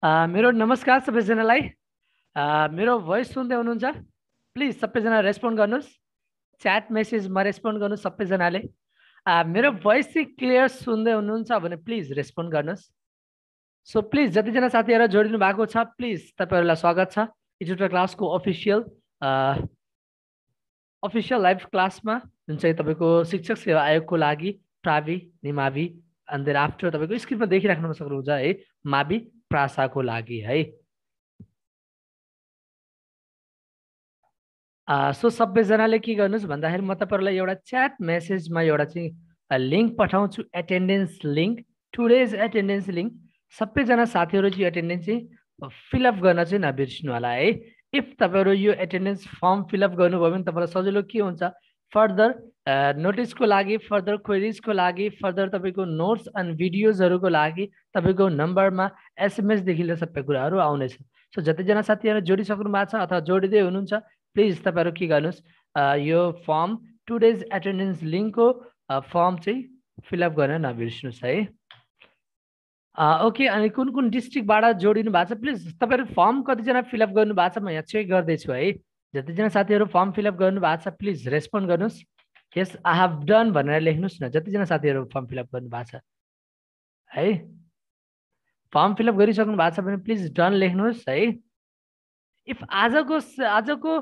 मेरो नमस्कार सबैजनालाई। मेरो भोइस सुन्दै हुनुहुन्छ? प्लिज सबैजना रेस्पोन्ड गर्नुहोस्। च्याट मेसेजमा रेस्पोन्ड गर्नुहोस् सबैजनाले। मेरो भोइस चाहिँ क्लियर सुन्दै हुनुहुन्छ भने प्लिज रेस्पोन्ड गर्नुहोस्। सो प्लिज जतिजना साथीहरू जोडिनु भएको छ प्लिज तपाईँहरूलाई स्वागत छ इजुटा क्लासको अफिसियल लाइभ क्लासमा, जुन चाहिँ तपाईँको शिक्षक सेवा आयोगको लागि प्रावि निमावि एन्ड देन आफ्टर तपाईँको स्क्रिनमा देखिराख्न सक्नुहुन्छ है, मावि प्रासाको लागि है। सो सबैजनाले के गर्नुहोस् भन्दाखेरि म तपाईँहरूलाई एउटा च्याट मेसेजमा एउटा चाहिँ लिङ्क पठाउँछु, attendance link, today's attendance link. सबैजना साथीहरू चाहिँ एटेन्डेन्स चाहिँ फिलअप गर्न चाहिँ नबिर्सिनु होला है। इफ तपाईँहरू यो एटेन्डेन्स फर्म फिलअप गर्नुभयो भने तपाईँलाई सजिलो के हुन्छ, फर्दर नोटिसको लागि, फर्दर क्वेरिजको लागि, फर्दर तपाईँको नोट्स एन्ड भिडियोजहरूको लागि तपाईँको नम्बरमा एसएमएसदेखि लिएर सबै कुराहरू आउनेछ। सो जतिजना साथीहरू जोडिसक्नु भएको छ अथवा जोडिँदै हुनुहुन्छ प्लिज तपाईँहरू के गर्नुहोस्, यो फर्म टुडेज एटेन्डेन्स लिङ्कको फर्म चाहिँ फिलअप गर्न नबिर्सिनुहोस् है। ओके, अनि कुन कुन डिस्ट्रिक्टबाट जोडिनु भएको छ प्लिज तपाईँहरू फर्म कतिजना फिलअप गर्नु भएको छ म यहाँ चेक गर्दैछु है। जतिजना साथीहरू फर्म फिलअप गर्नु भएको छ प्लिज रेस्पोन्ड गर्नुहोस्। यस आई हेभ डन भनेर लेख्नुहोस् न, जतिजना साथीहरू फर्म फिलअप गर्नु भएको छ है। फर्म फिलअप गरिसक्नु भएको छ भने प्लिज डन लेख्नुहोस् है। इफ आजको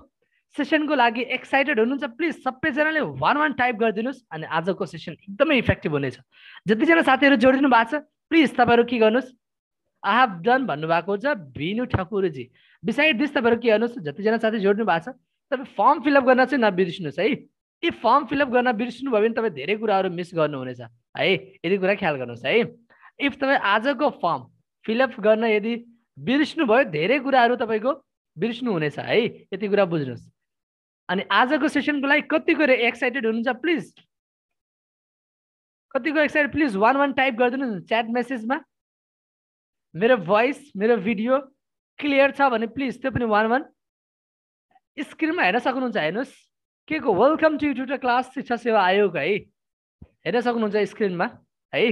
सेसनको लागि एक्साइटेड हुनुहुन्छ प्लिज सबैजनाले 1 टाइप गरिदिनुहोस् अनि आजको सेसन एकदमै इफेक्टिभ हुनेछ। जतिजना साथीहरू जोडिनु भएको छ प्लिज तपाईँहरू के गर्नुहोस्, आई हेभ डन भन्नुभएको छ बिनु ठकुरजी। बिसाइड दिस तपाईँहरू के गर्नुहोस्, जतिजना साथी जोड्नु भएको छ तपाईँ फर्म फिलअप गर्न चाहिँ नबिर्सिनुहोस् है। इफ फर्म फिलअप गर्न बिर्सिनु भयो भने तपाईँ धेरै कुराहरू मिस गर्नुहुनेछ है, यदि कुरा ख्याल गर्नुहोस् है। इफ तपाईँ आजको फर्म फिलअप गर्न यदि बिर्सिनु भयो धेरै कुराहरू तपाईँको बिर्सिनु हुनेछ है, यति कुरा बुझ्नुहोस्। अनि आजको सेसनको लागि कतिको एक्साइटेड हुनुहुन्छ प्लिज, कतिको एक्साइटेड प्लिज 1 टाइप गरिदिनुहोस् च्याट मेसेजमा। मेरो भोइस मेरो भिडियो क्लियर छ भने प्लिज त्यो पनि 1 स्क्रिनमा हेर्न सक्नुहुन्छ, हेर्नुहोस् के को वेलकम टु ट्युटर क्लास शिक्षा सेवा आयोग है, हेर्न सक्नुहुन्छ स्क्रिनमा है।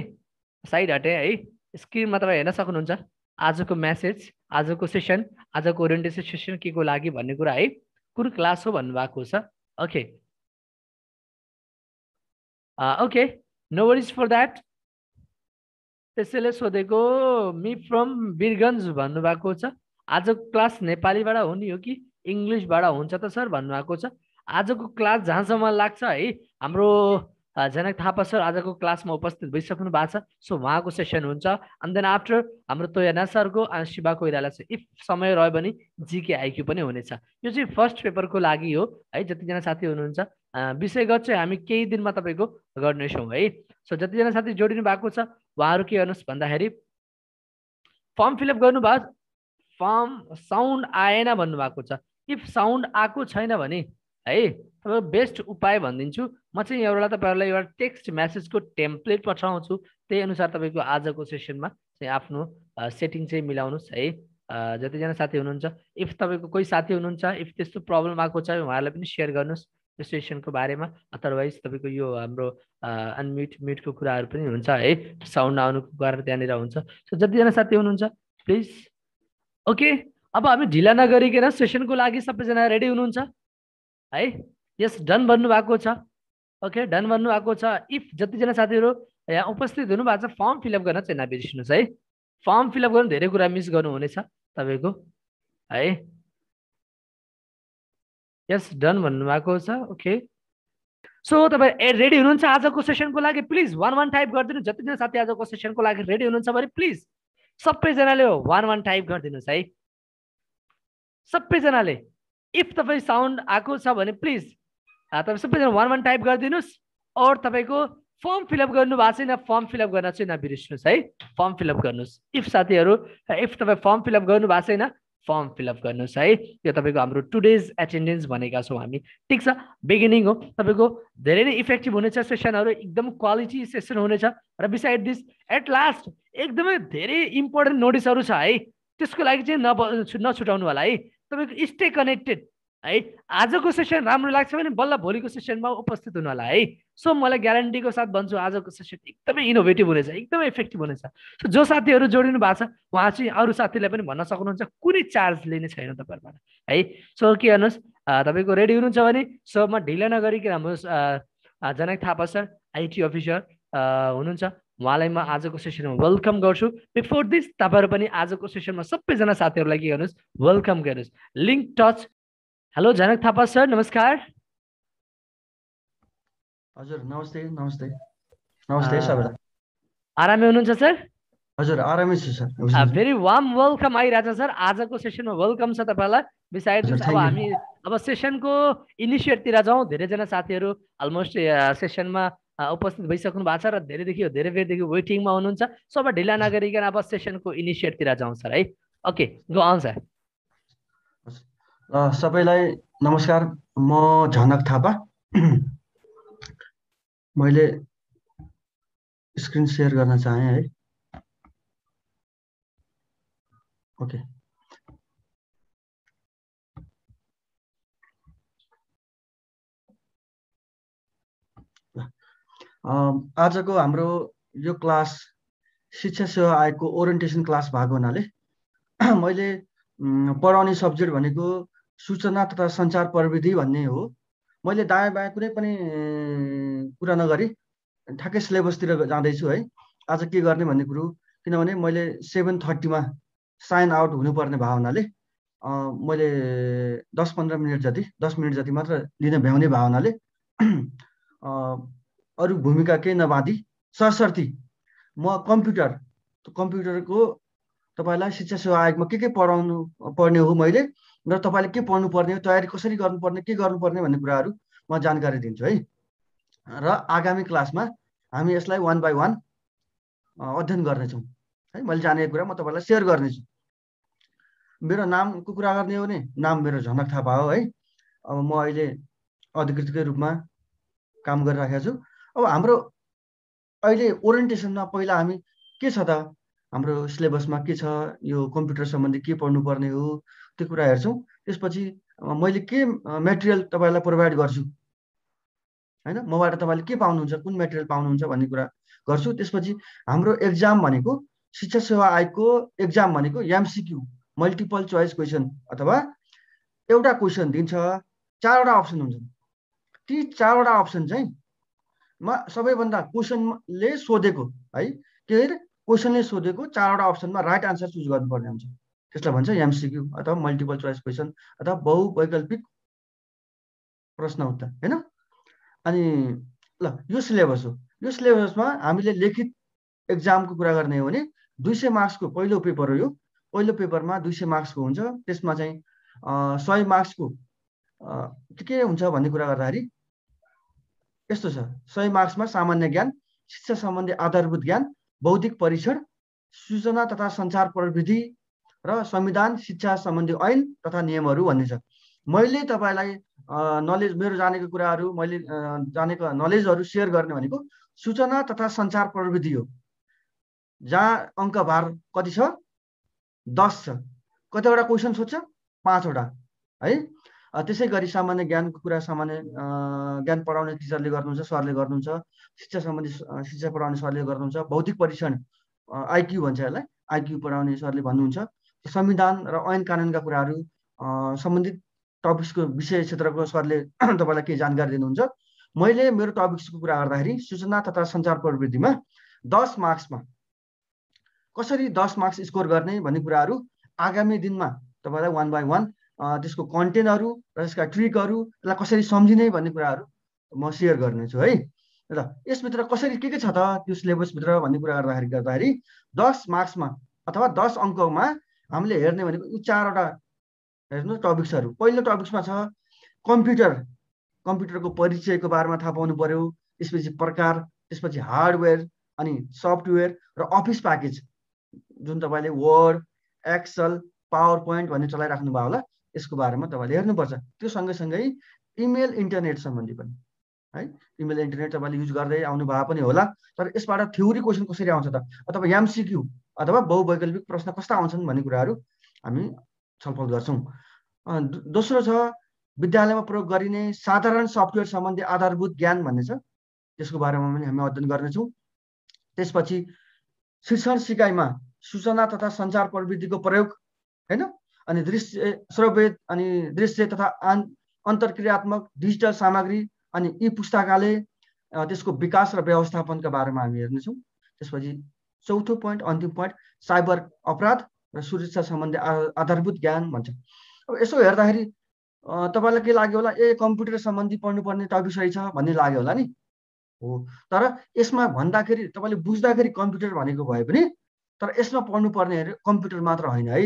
साइड हटे है, स्क्रिनमा तपाईँ हेर्न सक्नुहुन्छ आजको मेसेज, आजको सेसन, आजको ओरिएन्टेसन सेसन के को लागि भन्ने कुरा है, कुन क्लास हो भन्नुभएको छ। Okay okay, no worries for that. त्यसैले सोधेको मी फ्रम वीरगन्ज भन्नुभएको छ। आजको क्लास नेपालीबाट हुने हो कि इङ्ग्लिसबाट हुन्छ त सर भन्नुभएको छ। आजको क्लास जहाँसम्म लाग्छ है, हाम्रो जनक थापा सर आजको क्लासमा उपस्थित भइसक्नु भएको छ। सो उहाँको सेसन हुन्छ एन्ड देन आफ्टर हाम्रो तोयना सरको अनि शिवा कोइराला छ। इफ समय रह्यो भने जिके आइक्यू पनि हुनेछ। यो चाहिँ फर्स्ट पेपरको लागि हो है। जतिजना साथी हुनुहुन्छ विषयगत चाहिँ हामी केही दिनमा तपाईँको गर्नेछौँ है। सो जतिजना साथी जोडिनु भएको छ उहाँहरू के गर्नुहोस् भन्दाखेरि फर्म फिलअप गर्नुभयो, फर्म साउन्ड आएन भन्नुभएको छ। इफ साउन्ड आएको छैन भने है तपाईँको बेस्ट उपाय भनिदिन्छु म चाहिँ एउटा तपाईँहरूलाई एउटा टेक्स्ट मेसेजको टेम्प्लेट पठाउँछु, त्यही अनुसार तपाईँको आजको सेसनमा चाहिँ आफ्नो सेटिङ चाहिँ मिलाउनुहोस् है। जतिजना साथी हुनुहुन्छ, इफ तपाईँको कोही साथी हुनुहुन्छ इफ त्यस्तो प्रब्लम आएको छ उहाँहरूलाई पनि सेयर गर्नुहोस् यो सेसनको बारेमा। अदरवाइज तपाईँको यो हाम्रो म्युटको कुराहरू पनि हुन्छ है, साउन्ड आउनुको कारण त्यहाँनिर हुन्छ। सो जतिजना साथी हुनुहुन्छ प्लिज ओके, अब हामी ढिला नगरिकन सेसनको लागि सबैजना रेडी हुनुहुन्छ है। यस डन भन्नुभएको छ। ओके डन भन्नुभएको छ। इफ जतिजना साथीहरू यहाँ उपस्थित हुनुभएको छ फर्म फिलअप गर्न चाहिँ नबिर्सिनुहोस् है। फर्म फिलअप गर्नु धेरै कुरा मिस गर्नुहुनेछ तपाईँको है। यस डन भन्नुभएको छ। ओके सो तपाईँ रेडी हुनुहुन्छ आजको सेसनको लागि प्लिज 1 टाइप गरिदिनु। जतिजना साथी आजको सेसनको लागि रेडी हुनुहुन्छ भने प्लिज सबैजनाले 1 टाइप गरिदिनुहोस् है, सबैजनाले। इफ तपाईँ साउन्ड आएको छ भने प्लिज तपाईँ सबैजना 1 टाइप गरिदिनुहोस्। और तपाईँको फर्म फिलअप गर्नु भएको छैन फर्म फिलअप गर्न चाहिँ नबिर्सिनुहोस् है, फर्म फिलअप गर्नुहोस्। इफ साथीहरू इफ तपाईँ फर्म फिलअप गर्नु भएको छैन फर्म फिलअप गर्नुहोस् है। यो तपाईँको हाम्रो टुडेज एटेन्डेन्स भनेका छौँ हामी, ठिक छ। बिगिनिङ हो, तपाईँको धेरै नै इफेक्टिभ हुनेछ सेसनहरू, एकदम क्वालिटी सेसन हुनेछ। र बिसाइड दिस एट लास्ट एकदमै धेरै इम्पोर्टेन्ट नोटिसहरू छ है, त्यसको लागि चाहिँ नछुटाउनु होला है। तपाईँको स्टे कनेक्टेड है। आजको सेसन राम्रो लाग्छ भने बल्ल भोलिको सेसनमा उपस्थित हुनु होला है। सो मलाई ग्यारेन्टीको साथ भन्छु आजको सेसन एकदमै इनोभेटिभ हुनेछ, एकदमै इफेक्टिभ हुनेछ। सो जो साथीहरू जोडिनु भएको छ उहाँ चाहिँ अरू साथीलाई पनि भन्न सक्नुहुन्छ, कुनै चार्ज लिने छैन तपाईँहरूबाट है। सो के गर्नुहोस्, तपाईँको रेडी हुनुहुन्छ भने सो म ढिला नगरिकन हाम्रो जनक थापा सर आइटी अफिसर हुनुहुन्छ, उहाँलाई म आजको सेसनमा वेलकम गर्छु। बिफोर दिस तपाईँहरू पनि आजको सेसनमा सबैजना साथीहरूलाई के गर्नुहोस्, वेलकम गर्नुहोस्। Link touch. हेलो जनक थापा सर, नमस्कार। हजुर नमस्ते नमस्ते नमस्ते सबैलाई। आरामै हुनुहुन्छ सर? हजुर आरामै छु सर। भेरी वार्म वेलकम आइरहेछ सर, आजको सेसनमा वेलकम छ तपाईँलाई। बिसाइड दिस अब हामी अब सेसनको इनिसिएटतिर जाउँ। धेरैजना साथीहरू अलमोस्ट सेसनमा उपस्थित भइसक्नु भएको छ र धेरै बेरदेखि वेटिङमा हुनुहुन्छ। सो अब ढिला नगरिकन अब सेसनको इनिसिएटतिर जाउँ सर है। Okay go on sir. सबैलाई नमस्कार, म झनक थापा। मैले स्क्रिन सेयर गर्न चाहे है। ओके आजको हाम्रो यो क्लास शिक्षा सेवा आयोगको ओरिएन्टेसन क्लास भएको हुनाले मैले पढाउने सब्जेक्ट भनेको सूचना तथा सञ्चार प्रविधि भन्ने हो। मैले दायाँ बायाँ कुनै पनि कुरा नगरी ठ्याक्कै सिलेबसतिर जाँदैछु है। आज के गर्ने भन्ने कुरो, किनभने मैले 7:30 साइन आउट हुनुपर्ने भएको हुनाले मैले 10-15 मिनट जति 10 मिनट जति मात्र लिन भ्याउने भएको हुनाले अरू भूमिका केही नबाँधी सरसर्ती म कम्प्युटरको तपाईँलाई शिक्षा सेवा आयोगमा के पढाउनु पर्ने हो मैले, र तपाईँले के पढ्नु पर्ने हो, तयारी कसरी गर्नुपर्ने, के गर्नुपर्ने भन्ने कुराहरू म जानकारी दिन्छु है। र आगामी क्लासमा हामी यसलाई 1 by 1 अध्ययन गर्नेछौँ है। मैले जानेको कुरा म तपाईँलाई सेयर गर्नेछु। मेरो नामको कुरा गर्ने हो भने नाम मेरो झनक थापा हो है। अब म अहिले अधिकृतकै रूपमा काम गरिराखेको छु। अब हाम्रो अहिले ओरिएन्टेसनमा पहिला हामी के छ त, हाम्रो सिलेबसमा के छ, यो कम्प्युटर सम्बन्धी के पढ्नुपर्ने हो त्यो कुरा हेर्छौँ। त्यसपछि मैले के मेटेरियल तपाईँलाई प्रोभाइड गर्छु हैन, मबाट तपाईँले के पाउनुहुन्छ, कुन मेटेरियल पाउनुहुन्छ भन्ने कुरा गर्छु। त्यसपछि हाम्रो एक्जाम भनेको शिक्षा सेवा आयोगको एक्जाम भनेको एमसिक्यू मल्टिपल चोइस क्वेसन अथवा एउटा क्वेसन दिन्छ, 4वटा अप्सन हुन्छ। ती 4वटा अप्सन चाहिँ सबैभन्दा क्वेसनले सोधेको है, के अरे क्वेसनले सोधेको 4वटा अप्सनमा राइट आन्सर चुज गर्नुपर्ने हुन्छ। त्यसलाई भन्छ एमसिक्यू अथवा मल्टिपल चोइस क्वेसन अथवा बहुवैकल्पिक प्रश्न उत्तर हैन। अनि ल यो सिलेबस हो। यो सिलेबसमा हामीले लिखित एक्जामको कुरा गर्ने हो भने 200 मार्क्सको पहिलो पेपर हो। यो पहिलो पेपरमा 200 मार्क्सको हुन्छ। त्यसमा चाहिँ 100 मार्क्सको के हुन्छ भन्ने कुरा गर्दाखेरि यस्तो छ। 100 मार्क्समा सामान्य ज्ञान, शिक्षा सम्बन्धी आधारभूत ज्ञान, बौद्धिक परीक्षण, सूचना तथा सञ्चार प्रविधि र संविधान शिक्षा सम्बन्धी ऐन तथा नियमहरू भन्ने छ। मैले तपाईँलाई नलेज, मेरो जानेको कुराहरू, मैले जानेको नलेजहरू सेयर गर्ने भनेको सूचना तथा सञ्चार प्रविधि हो, जहाँ अङ्कभार कति छ, 10 छ। कतिवटा क्वेसन सोध्छ, 5वटा है। त्यसै गरी सामान्य ज्ञानको कुरा सामान्य ज्ञान पढाउने टिचरले गर्नुहुन्छ, सरले गर्नुहुन्छ। शिक्षा सम्बन्धी शिक्षा पढाउने सरले गर्नुहुन्छ। बौद्धिक परीक्षण आइक्यू भन्छ यसलाई, आइक्यू पढाउने सरले भन्नुहुन्छ। संविधान र ऐन कानुनका कुराहरू सम्बन्धित टपिक्सको विषय क्षेत्रको सरले तपाईँलाई केही जानकारी दिनुहुन्छ। मैले मेरो टपिक्सको कुरा गर्दाखेरि सूचना तथा सञ्चार प्रविधिमा 10 मार्क्समा कसरी 10 मार्क्स स्कोर गर्ने भन्ने कुराहरू आगामी दिनमा तपाईँलाई 1 by 1 त्यसको कन्टेन्टहरू र त्यसका ट्रिकहरू, त्यसलाई कसरी सम्झिने भन्ने कुराहरू म सेयर गर्नेछु है। र यसभित्र कसरी के छ त त्यो सिलेबसभित्र भन्ने कुरा गर्दाखेरि 10 मार्क्समा अथवा 10 अङ्कमा हामीले हेर्ने भनेको यी 4वटा हेर्नु टपिक्सहरू। पहिलो टपिक्समा छ कम्प्युटरको परिचयको बारेमा थाहा पाउनु पर्यो। त्यसपछि प्रकार, त्यसपछि हार्डवेयर अनि सफ्टवेयर र अफिस प्याकेज, जुन तपाईँले वर्ड, एक्सेल, पावर पोइन्ट भन्ने चलाइराख्नु भयो होला, यसको बारेमा तपाईँले हेर्नुपर्छ। त्यो सँगैसँगै इमेल इन्टरनेट सम्बन्धी पनि है। इमेल इन्टरनेट तपाईँले युज गर्दै आउनु भएको पनि होला, तर यसबाट थ्योरी क्वेसन कसरी आउँछ त, अथवा एमसिक्यू अथवा बहुवैकल्पिक प्रश्न कस्ता आउँछन् भन्ने कुराहरू हामी छलफल गर्छौँ। दोस्रो छ विद्यालयमा प्रयोग गरिने साधारण सफ्टवेयर सम्बन्धी आधारभूत ज्ञान भन्ने छ, त्यसको बारेमा पनि हामी अध्ययन गर्नेछौँ। त्यसपछि शिक्षण सिकाइमा सूचना तथा सञ्चार प्रविधिको प्रयोग, हैन, अनि दृश्य श्रव्य अनि दृश्य तथा अन्तर्क्रियात्मक डिजिटल सामग्री अनि ई पुस्तकालय त्यसको विकास र व्यवस्थापनका बारेमा हामी हेर्नेछौँ। त्यसपछि चौथो पोइन्ट, अन्तिम पोइन्ट, साइबर अपराध र सुरक्षा सम्बन्धी आधारभूत ज्ञान भन्छ। अब यसो हेर्दाखेरि तपाईँलाई के लाग्यो होला, कम्प्युटर सम्बन्धी पढ्नुपर्ने टपिक सही छ भन्ने लाग्यो होला नि। हो, तर यसमा भन्दाखेरि तपाईँले बुझ्दाखेरि कम्प्युटर भनेको भए पनि तर यसमा पढ्नुपर्ने कम्प्युटर मात्र होइन है।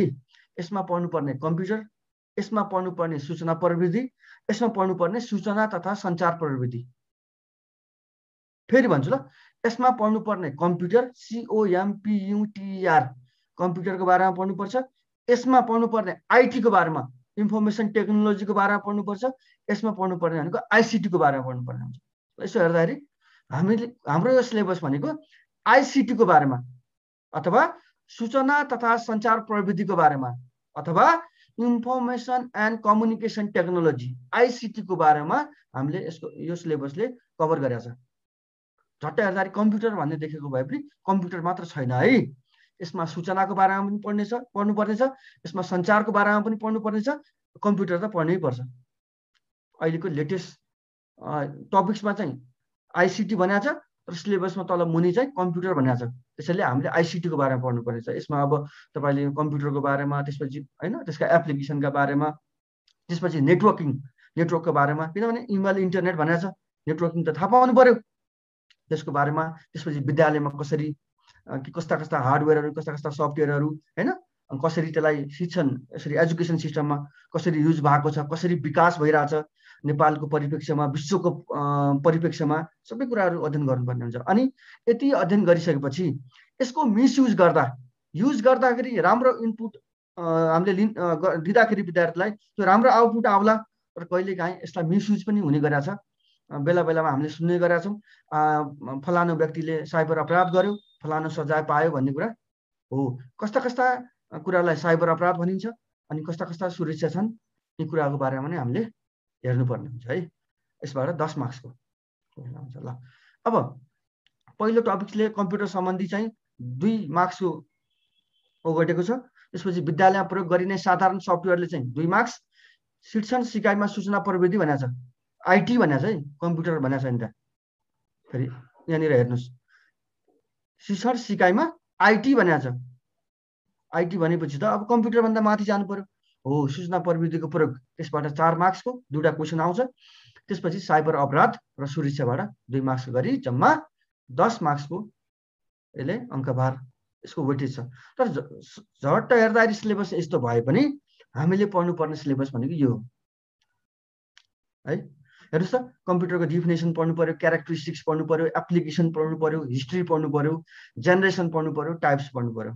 यसमा पढ्नुपर्ने कम्प्युटर, यसमा पढ्नुपर्ने सूचना प्रविधि, यसमा पढ्नुपर्ने सूचना तथा सञ्चार प्रविधि। फेरि भन्छु ल, यसमा पढ्नुपर्ने कम्प्युटर, COMPUTER, कम्प्युटरको बारेमा पढ्नुपर्छ। यसमा पढ्नुपर्ने आइटीको बारेमा, इन्फर्मेसन टेक्नोलोजीको बारेमा पढ्नुपर्छ। यसमा पढ्नुपर्ने भनेको आइसिटीको बारेमा पढ्नुपर्ने हुन्छ। यसो हेर्दाखेरि हाम्रो यो सिलेबस भनेको आइसिटीको बारेमा अथवा सूचना तथा सञ्चार प्रविधिको बारेमा अथवा इन्फर्मेसन एन्ड कम्युनिकेसन टेक्नोलोजी आइसिटीको बारेमा हामीले यो सिलेबसले कभर गरेको छ। झट्ट हेर्दाखेरि कम्प्युटर भन्ने देखेको भए पनि कम्प्युटर मात्र छैन है। यसमा सूचनाको बारेमा पनि पढ्नुपर्ने छ, यसमा सञ्चारको बारेमा पनि पढ्नुपर्ने छ। कम्प्युटर त पढ्नै पर्छ। अहिलेको लेटेस्ट टपिक्समा चाहिँ आइसिटी भनेको छ, तर सिलेबसमा तल मुनि चाहिँ कम्प्युटर भनेको छ। त्यसैले हामीले आइसिटीको बारेमा पढ्नुपर्ने छ। यसमा अब तपाईँले कम्प्युटरको बारेमा, त्यसपछि होइन त्यसका एप्लिकेसनका बारेमा, त्यसपछि नेटवर्कको बारेमा, किनभने इमेल इन्टरनेट भनेको छ, नेटवर्किङ त थाहा पाउनु पर्यो त्यसको बारेमा। त्यसपछि विद्यालयमा कसरी कस्ता कस्ता हार्डवेयरहरू, कस्ता कस्ता सफ्टवेयरहरू, होइन, कसरी त्यसलाई शिक्षण यसरी एजुकेसन सिस्टममा कसरी युज भएको छ, कसरी विकास भइरहेछ नेपालको परिप्रेक्ष्यमा, विश्वको परिप्रेक्ष्यमा, सबै कुराहरू अध्ययन गर्नुपर्ने हुन्छ। अनि यति अध्ययन गरिसकेपछि यसको मिसयुज गर्दाखेरि राम्रो इनपुट हामीले दिँदाखेरि विद्यार्थीलाई त्यो राम्रो आउटपुट आउला, तर कहिलेकाहीँ यसलाई मिसयुज पनि हुने गरेको छ। बेला बेलामा हामीले सुन्ने गरेका छौँ, फलानु व्यक्तिले साइबर अपराध गर्यो, फलानु सजाय पायो भन्ने कुरा हो। कस्ता कस्ता कुरालाई साइबर अपराध भनिन्छ अनि कस्ता कस्ता सुरक्षा छन्, यी कुराको बारेमा पनि हामीले हेर्नुपर्ने हुन्छ है। यसबाट 10 मार्क्सको हुन्छ। ल, अब पहिलो टपिकले कम्प्युटर सम्बन्धी चाहिँ 2 मार्क्सको ओगटेको छ। त्यसपछि विद्यालयमा प्रयोग गरिने साधारण सफ्टवेयरले चाहिँ 2 मार्क्स, शिक्षण सिकाइमा सूचना प्रविधि भनेको छ, आइटी भनेको छ है, कम्प्युटर भनेको छ नि त। फेरि यहाँनिर हेर्नुहोस्, शिक्षण सिकाइमा आइटी भनेको छ। आइटी भनेपछि त अब कम्प्युटरभन्दा माथि जानु पर्यो। हो, सूचना प्रविधिको प्रयोग, त्यसबाट 4 मार्क्सको 2टा क्वेसन आउँछ। त्यसपछि साइबर अपराध र सुरक्षाबाट 2 मार्क्स गरी जम्मा 10 मार्क्सको यसले अङ्कभार, यसको वेटेज छ। तर झट्ट हेर्दाखेरि सिलेबस यस्तो भए पनि हामीले पढ्नुपर्ने सिलेबस भनेको यो हो है। हेर्नुहोस् त, कम्प्युटरको डिफिनेसन पढ्नु पर्यो, क्यारेक्टरिस्टिक्स पढ्नु पर्यो, एप्लिकेसन पढ्नु पर्यो, हिस्ट्री पढ्नु पर्यो, जेनेरेसन पढ्नु पर्यो, टाइप्स पढ्नु पर्यो,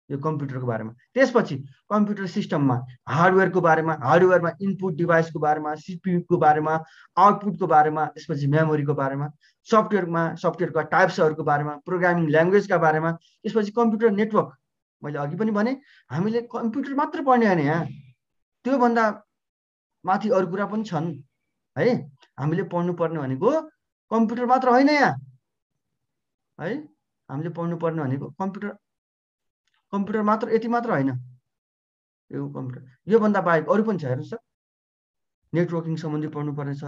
यो कम्प्युटरको बारेमा। त्यसपछि कम्प्युटर सिस्टममा हार्डवेयरको बारेमा, हार्डवेयरमा इनपुट डिभाइसको बारेमा, सिपियुको बारेमा, आउटपुटको बारेमा, त्यसपछि मेमोरीको बारेमा, सफ्टवेयरमा सफ्टवेयरका टाइप्सहरूको बारेमा, प्रोग्रामिङ ल्याङ्ग्वेजका बारेमा, त्यसपछि कम्प्युटर नेटवर्क। मैले अघि पनि भने हामीले कम्प्युटर मात्र पढ्ने होइन, यहाँ त्योभन्दा माथि अरू कुरा पनि छन् है। हामीले पढ्नुपर्ने भनेको कम्प्युटर मात्र होइन यहाँ है। हामीले पढ्नुपर्ने भनेको कम्प्युटर मात्र, यति मात्र होइन। यो कम्प्युटर योभन्दा बाहेक अरू पनि छ। हेर्नुहोस् त, नेटवर्किङ सम्बन्धी पढ्नुपर्ने छ,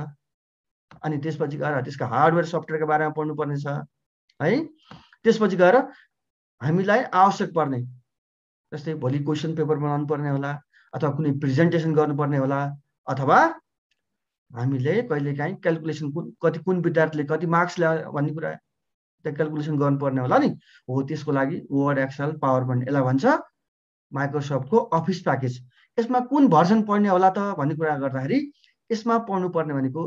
अनि त्यसपछि गएर त्यसका हार्डवेयर सफ्टवेयरको बारेमा पढ्नुपर्ने छ है। त्यसपछि गएर हामीलाई आवश्यक पर्ने, जस्तै भोलि क्वेसन पेपर बनाउनु पर्ने होला, अथवा कुनै प्रेजेन्टेसन गर्नुपर्ने होला, अथवा हामीले कहिलेकाहीँ क्यालकुलेसन कुन विद्यार्थीले कति मार्क्स ल्यायो भन्ने कुरा त्यो क्यालकुलेसन गर्नुपर्ने होला नि। हो, त्यसको लागि वर्ड, एक्सेल, पावर पोइन्ट, यसलाई भन्छ माइक्रोसफ्टको अफिस प्याकेज। यसमा कुन भर्जन पढ्ने होला त भन्ने कुरा गर्दाखेरि यसमा पढ्नुपर्ने भनेको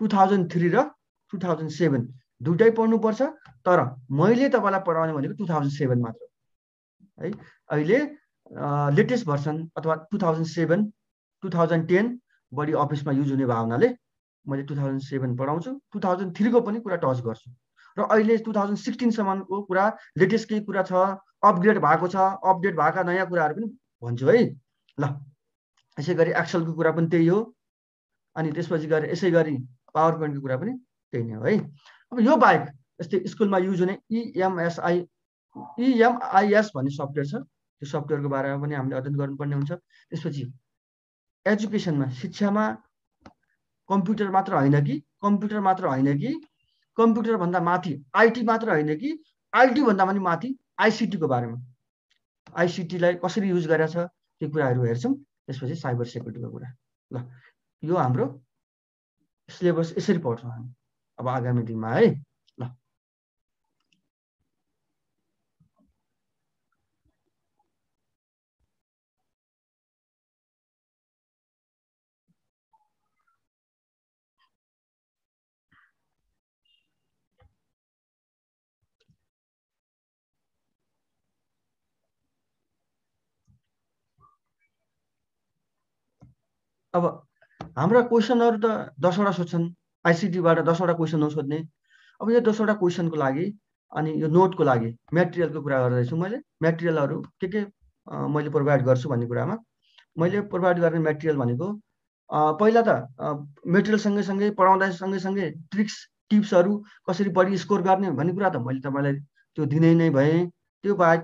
2003 र 2007 दुइटै पढ्नुपर्छ। तर मैले तपाईँलाई पढाउने भनेको 2007 मात्र है। अहिले लेटेस्ट भर्सन अथवा 2007, 2010 बढी अफिसमा युज हुने भावनाले मैले 2007 पढाउँछु। 2003 को पनि कुरा टच गर्छु र अहिले 2016 सम्मको कुरा, लेटेस्ट केही कुरा छ, अपग्रेड भएको छ, अपडेट भएका नयाँ कुराहरू पनि भन्छु है। ल, यसै गरी एक्सेलको कुरा पनि त्यही हो, अनि त्यसपछि गएर यसै गरी पावर पोइन्टको कुरा पनि त्यही नै हो है। अब यो बाहेक यस्तै स्कुलमा युज हुने EMIS भन्ने सफ्टवेयर छ, त्यो सफ्टवेयरको बारेमा पनि हामीले अध्ययन गर्नुपर्ने हुन्छ। त्यसपछि एजुकेसनमा शिक्षामा कम्प्युटर मात्र होइन कि कम्प्युटर भन्दा माथि आइटी मात्र होइन कि आइटी भन्दा पनि माथि आइसिटीको बारेमा, आइसिटीलाई कसरी युज गरेछ त्यो कुराहरू हेर्छौँ। त्यसपछि साइबर सेक्युरिटीको कुरा। ल यो हाम्रो सिलेबस यसरी पढ्छौँ हामी अब आगामी दिनमा है। ल अब हाम्रा क्वेसनहरू त 10 वटा सोध्छन्, आइसिटीबाट 10 वटा क्वेसन हो सोध्ने। अब यो 10 वटा क्वेसनको लागि अनि यो नोटको लागि मेटेरियलको कुरा गर्दैछु मैले। मेटेरियलहरू के मैले प्रोभाइड गर्छु भन्ने कुरामा मैले प्रोभाइड गर्ने मेटेरियल भनेको पहिला त मेटेरियल सँगैसँगै पढाउँदा सँगैसँगै ट्रिक्स टिप्सहरू कसरी बढी स्कोर गर्ने भन्ने कुरा त मैले तपाईँलाई त्यो दिनै नै भएँ। त्यो बाहेक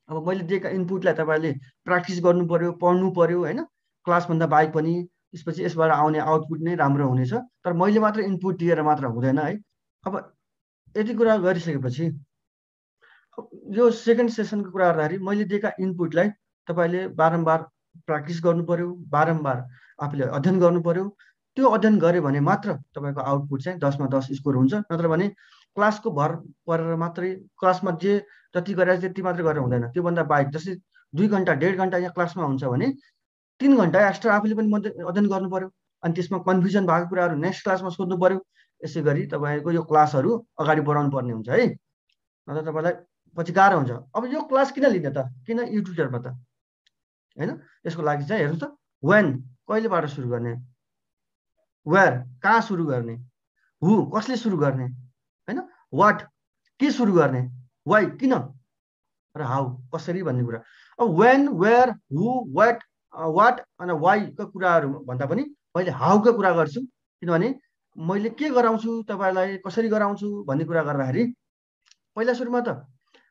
अब मैले दिएका इनपुटलाई तपाईँले प्र्याक्टिस गर्नु पर्यो, पढ्नु पर्यो होइन, क्लासभन्दा बाहेक पनि। त्यसपछि यसबाट आउने आउटपुट नै राम्रो हुनेछ। तर मैले मात्र इनपुट दिएर मात्र हुँदैन है। अब यति कुरा गरिसकेपछि यो सेकेन्ड सेसनको कुरा गर्दाखेरि मैले दिएका इनपुटलाई तपाईँले बारम्बार प्र्याक्टिस गर्नु पर्यो, बारम्बार आफूले अध्ययन गर्नु पर्यो। त्यो अध्ययन गऱ्यो भने मात्र तपाईँको आउटपुट चाहिँ 10 मा 10 स्कोर हुन्छ। नत्र भने क्लासको भर परेर मात्रै क्लासमा जे जति गरेर त्यति मात्रै गरेर हुँदैन। त्योभन्दा बाहेक जस्तै 2 घन्टा 1.5 घन्टा यहाँ क्लासमा हुन्छ भने 3 घन्टा एक्स्ट्रा आफूले पनि अध्ययन गर्नु पर्यो। अनि त्यसमा कन्फ्युजन भएको कुराहरू नेक्स्ट क्लासमा सोध्नु पर्यो। यसै गरी तपाईँको यो क्लासहरू अगाडि बढाउनु पर्ने हुन्छ है, नत्र तपाईँलाई पछि गाह्रो हुन्छ। अब यो क्लास किन लिने त, किन युट्युबमा त होइन? यसको लागि चाहिँ हेर्नु त, वेन कहिलेबाट सुरु गर्ने, वेयर कहाँ सुरु गर्ने, हु कसले सुरु गर्ने होइन, वाट के सुरु गर्ने, वाइ किन, र हाउ कसरी भन्ने कुरा। अब वेन, वेयर, हु, वाट अनि वाइको कुराहरू भन्दा पनि मैले हाउको कुरा गर्छु। किनभने मैले के गराउँछु तपाईँलाई, कसरी गराउँछु भन्ने कुरा गर्दाखेरि पहिला सुरुमा त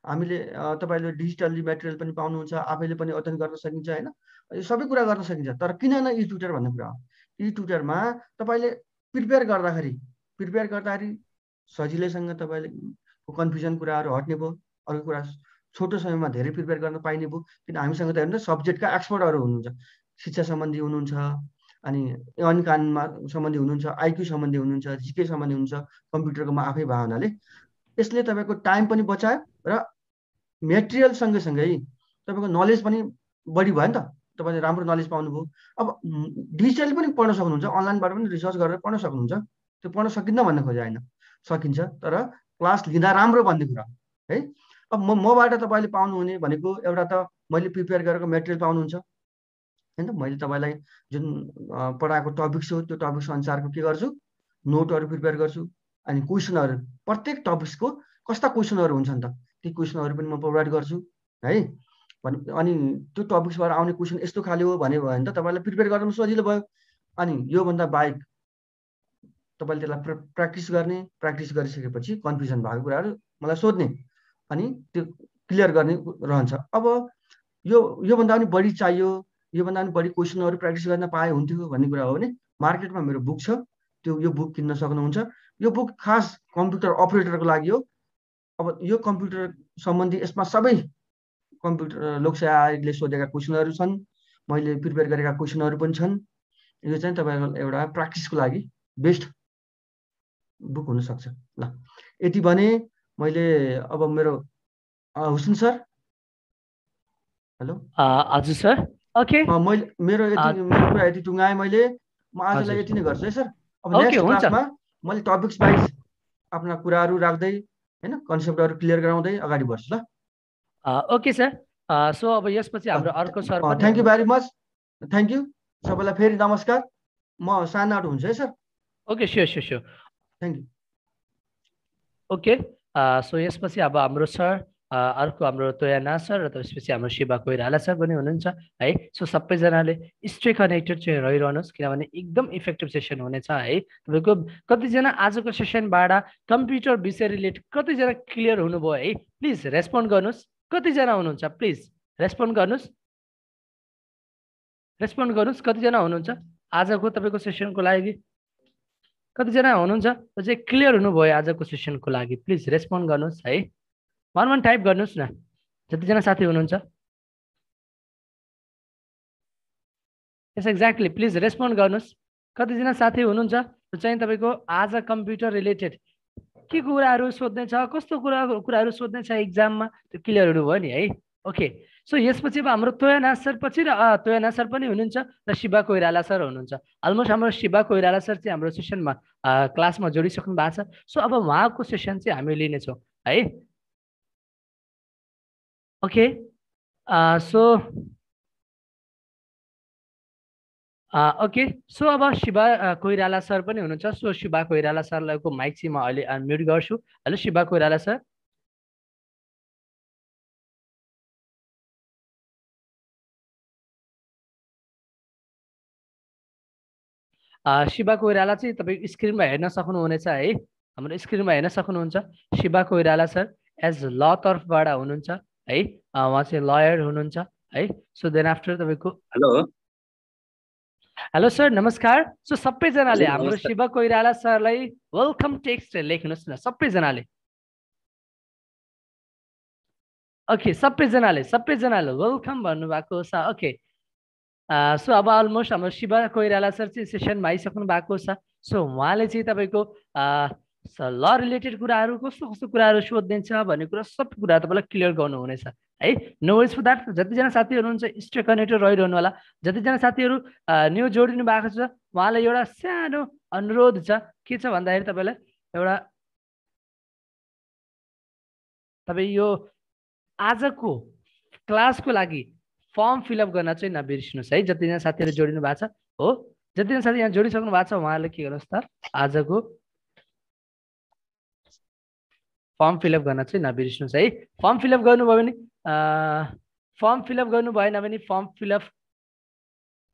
हामीले तपाईँले डिजिटल्ली मेटेरियल पनि पाउनुहुन्छ, आफैले पनि अध्ययन गर्न सकिन्छ होइन, यो सबै कुरा गर्न सकिन्छ। तर किन न ई ट्युटर भन्ने कुरा हो। ई ट्युटरमा तपाईँले प्रिपेयर गर्दाखेरि सजिलैसँग तपाईँले कन्फ्युजन कुराहरू हट्ने भयो। अर्को कुरा छोटो समयमा धेरै प्रिपेयर गर्न पाइने भयो। किन हामीसँग त हेर्नु सब्जेक्टका एक्सपर्टहरू हुनुहुन्छ, शिक्षा सम्बन्धी हुनुहुन्छ, अनि ऐन कानुनमा सम्बन्धी हुनुहुन्छ, आइक्यू सम्बन्धी हुनुहुन्छ, जिके सम्बन्धी हुनुहुन्छ, कम्प्युटरको म आफै भए हुनाले यसले तपाईँको टाइम पनि बचायो र मेटेरियल सँगैसँगै तपाईँको नलेज पनि बढी भयो नि त। तपाईँले राम्रो नलेज पाउनुभयो। अब डिजिटली पनि पढ्न सक्नुहुन्छ, अनलाइनबाट पनि रिसर्च गरेर पढ्न सक्नुहुन्छ। त्यो पढ्न सकिन्न भन्ने खोजे होइन, सकिन्छ, तर क्लास लिँदा राम्रो भन्ने कुरा है। अब मबाट तपाईँले पाउनुहुने भनेको एउटा त मैले प्रिपेयर गरेको मेटेरियल पाउनुहुन्छ होइन। मैले तपाईँलाई जुन पढाएको टपिक्स हो त्यो टपिक्स अनुसारको के गर्छु, नोटहरू प्रिपेयर गर्छु। अनि क्वेसनहरू प्रत्येक टपिक्सको कस्ता क्वेसनहरू हुन्छन् त ती क्वेसनहरू पनि म प्रोभाइड गर्छु है। अनि त्यो टपिक्सबाट आउने क्वेसन यस्तो खाले हो भने त तपाईँलाई प्रिपेयर गर्न सजिलो भयो। अनि योभन्दा बाहेक तपाईँले त्यसलाई प्र्याक्टिस गर्ने, प्र्याक्टिस गरिसकेपछि कन्फ्युजन भएको कुराहरू मलाई सोध्ने अनि त्यो क्लियर गर्ने रहन्छ। अब योभन्दा पनि बढी चाहियो, योभन्दा पनि बढी क्वेसनहरू प्र्याक्टिस गर्न पाए हुन्थ्यो भन्ने कुरा हो भने मार्केटमा मेरो बुक छ, यो बुक किन्न सक्नुहुन्छ। यो बुक खास कम्प्युटर अपरेटरको लागि हो। अब यो कम्प्युटर सम्बन्धी यसमा सबै कम्प्युटर लोकसेवा आयोगले सोधेका क्वेसनहरू छन्, मैले प्रिपेयर गरेका क्वेसनहरू पनि छन्। यो चाहिँ तपाईँको एउटा प्र्याक्टिसको लागि बेस्ट बुक हुनसक्छ। ल यति भने मैले अब मेरो हुसेन सर, हेलो हजुर सर, ओके मेरो कुरा यति टुङ्गाएँ मैले। म आजलाई यति नै गर्छु है सर। अब नेक्स्ट क्लासमा मैले टपिक्स वाइज आफ्ना कुराहरू राख्दै होइन, कन्सेप्टहरू क्लियर गराउँदै अगाडि बढ्छु। ल ओके सर। सो अब यसपछि हाम्रो अर्को sir, thank you very much, thank you सबैलाई, फेरि नमस्कार। म साइन आउट हुन्छु है sir. Okay, sure, thank you. Okay, so यसपछि अब हाम्रो सर अर्को हाम्रो तोयाना सर र त्यसपछि हाम्रो शिवा कोइराला सर पनि हुनुहुन्छ है। सो सबैजनाले स्टे कनेक्टेड चाहिँ रहिरहनुहोस् किनभने एकदम इफेक्टिभ सेसन हुनेछ है। तपाईँको कतिजना आजको सेसनबाट कम्प्युटर विषय रिलेटेड कतिजना क्लियर हुनुभयो है, प्लिज रेस्पोन्ड गर्नुहोस्। कतिजना हुनुहुन्छ प्लिज रेस्पोन्ड गर्नुहोस्, रेस्पोन्ड गर्नुहोस्। कतिजना हुनुहुन्छ आजको तपाईँको सेसनको लागि? कतिजना हुनुहुन्छ चाहिँ क्लियर हुनुभयो आजको सेसनको लागि? प्लिज रेस्पोन्ड गर्नुहोस् है, वान टाइप गर्नुहोस् न जतिजना साथी हुनुहुन्छ। यस एक्ज्याक्टली, प्लिज रेस्पोन्ड गर्नुहोस्। कतिजना साथी हुनुहुन्छ चाहिँ तपाईँको आज कम्प्युटर रिलेटेड के कुराहरू सोध्ने छ, कस्तो कुराहरू सोध्ने छ इक्जाममा, त्यो क्लियर हुनुभयो नि है। ओके, सो यसपछि अब हाम्रो तोयाना सर पछि र तोयाना सर पनि हुनुहुन्छ र शिवा कोइराला सर हुनुहुन्छ। अलमोस्ट हाम्रो शिवा कोइराला सर चाहिँ हाम्रो सेसनमा क्लासमा जोडिसक्नु भएको छ। सो अब उहाँको सेसन चाहिँ हामी लिनेछौँ है। ओके, सो ओके, सो अब शिवा कोइराला सर पनि हुनुहुन्छ। सो शिवा कोइराला सरलाईको माइक चाहिँ म अहिले अनम्युट गर्छु। Hello Shiva Koirala sir. शिवा कोइराला चाहिँ तपाईँ स्क्रिनमा हेर्न सक्नुहुनेछ है, हाम्रो स्क्रिनमा हेर्न सक्नुहुन्छ। शिवा कोइराला सर एज ल तर्फबाट हुनुहुन्छ है, उहाँ चाहिँ लयर हुनुहुन्छ है। सो देन आफ्टर तपाईँको हेलो हेलो सर नमस्कार। सो सबैजनाले हाम्रो शिवा कोइराला सरलाई वेलकम टेक्स्ट लेख्नुहोस् न सबैजनाले। ओके, सबैजनाले वेलकम भन्नुभएको छ। ओके, सो अब अलमोस्ट हाम्रो शिवा कोइराला सर चाहिँ सेसनमा आइसक्नु भएको छ। सो उहाँले चाहिँ तपाईँको ल रिलेटेड कुराहरू कस्तो कस्तो कुराहरू सोधिदिन्छ भन्ने कुरा सब कुरा तपाईँलाई क्लियर गर्नुहुनेछ है। No worries for that. जतिजना साथीहरू हुनुहुन्छ स्टे कनेक्टेड रहिरहनु होला। जतिजना साथीहरू न्यू जोडिनु भएको छ उहाँलाई एउटा सानो अनुरोध छ, के छ भन्दाखेरि तपाईँलाई एउटा तपाईँ यो आजको क्लासको लागि फर्म फिलअप गर्न चाहिँ नबिर्सिनुहोस् है। जतिजना साथीहरू जोडिनु भएको छ हो, जतिजना साथी यहाँ जोडिसक्नु भएको छ उहाँहरूले के गर्नुहोस् त आजको फर्म फिलअप गर्न चाहिँ नबिर्सिनुहोस् है। फर्म फिलअप गर्नुभयो भने फर्म फिलअप गर्नु भएन भने फर्म फिलअप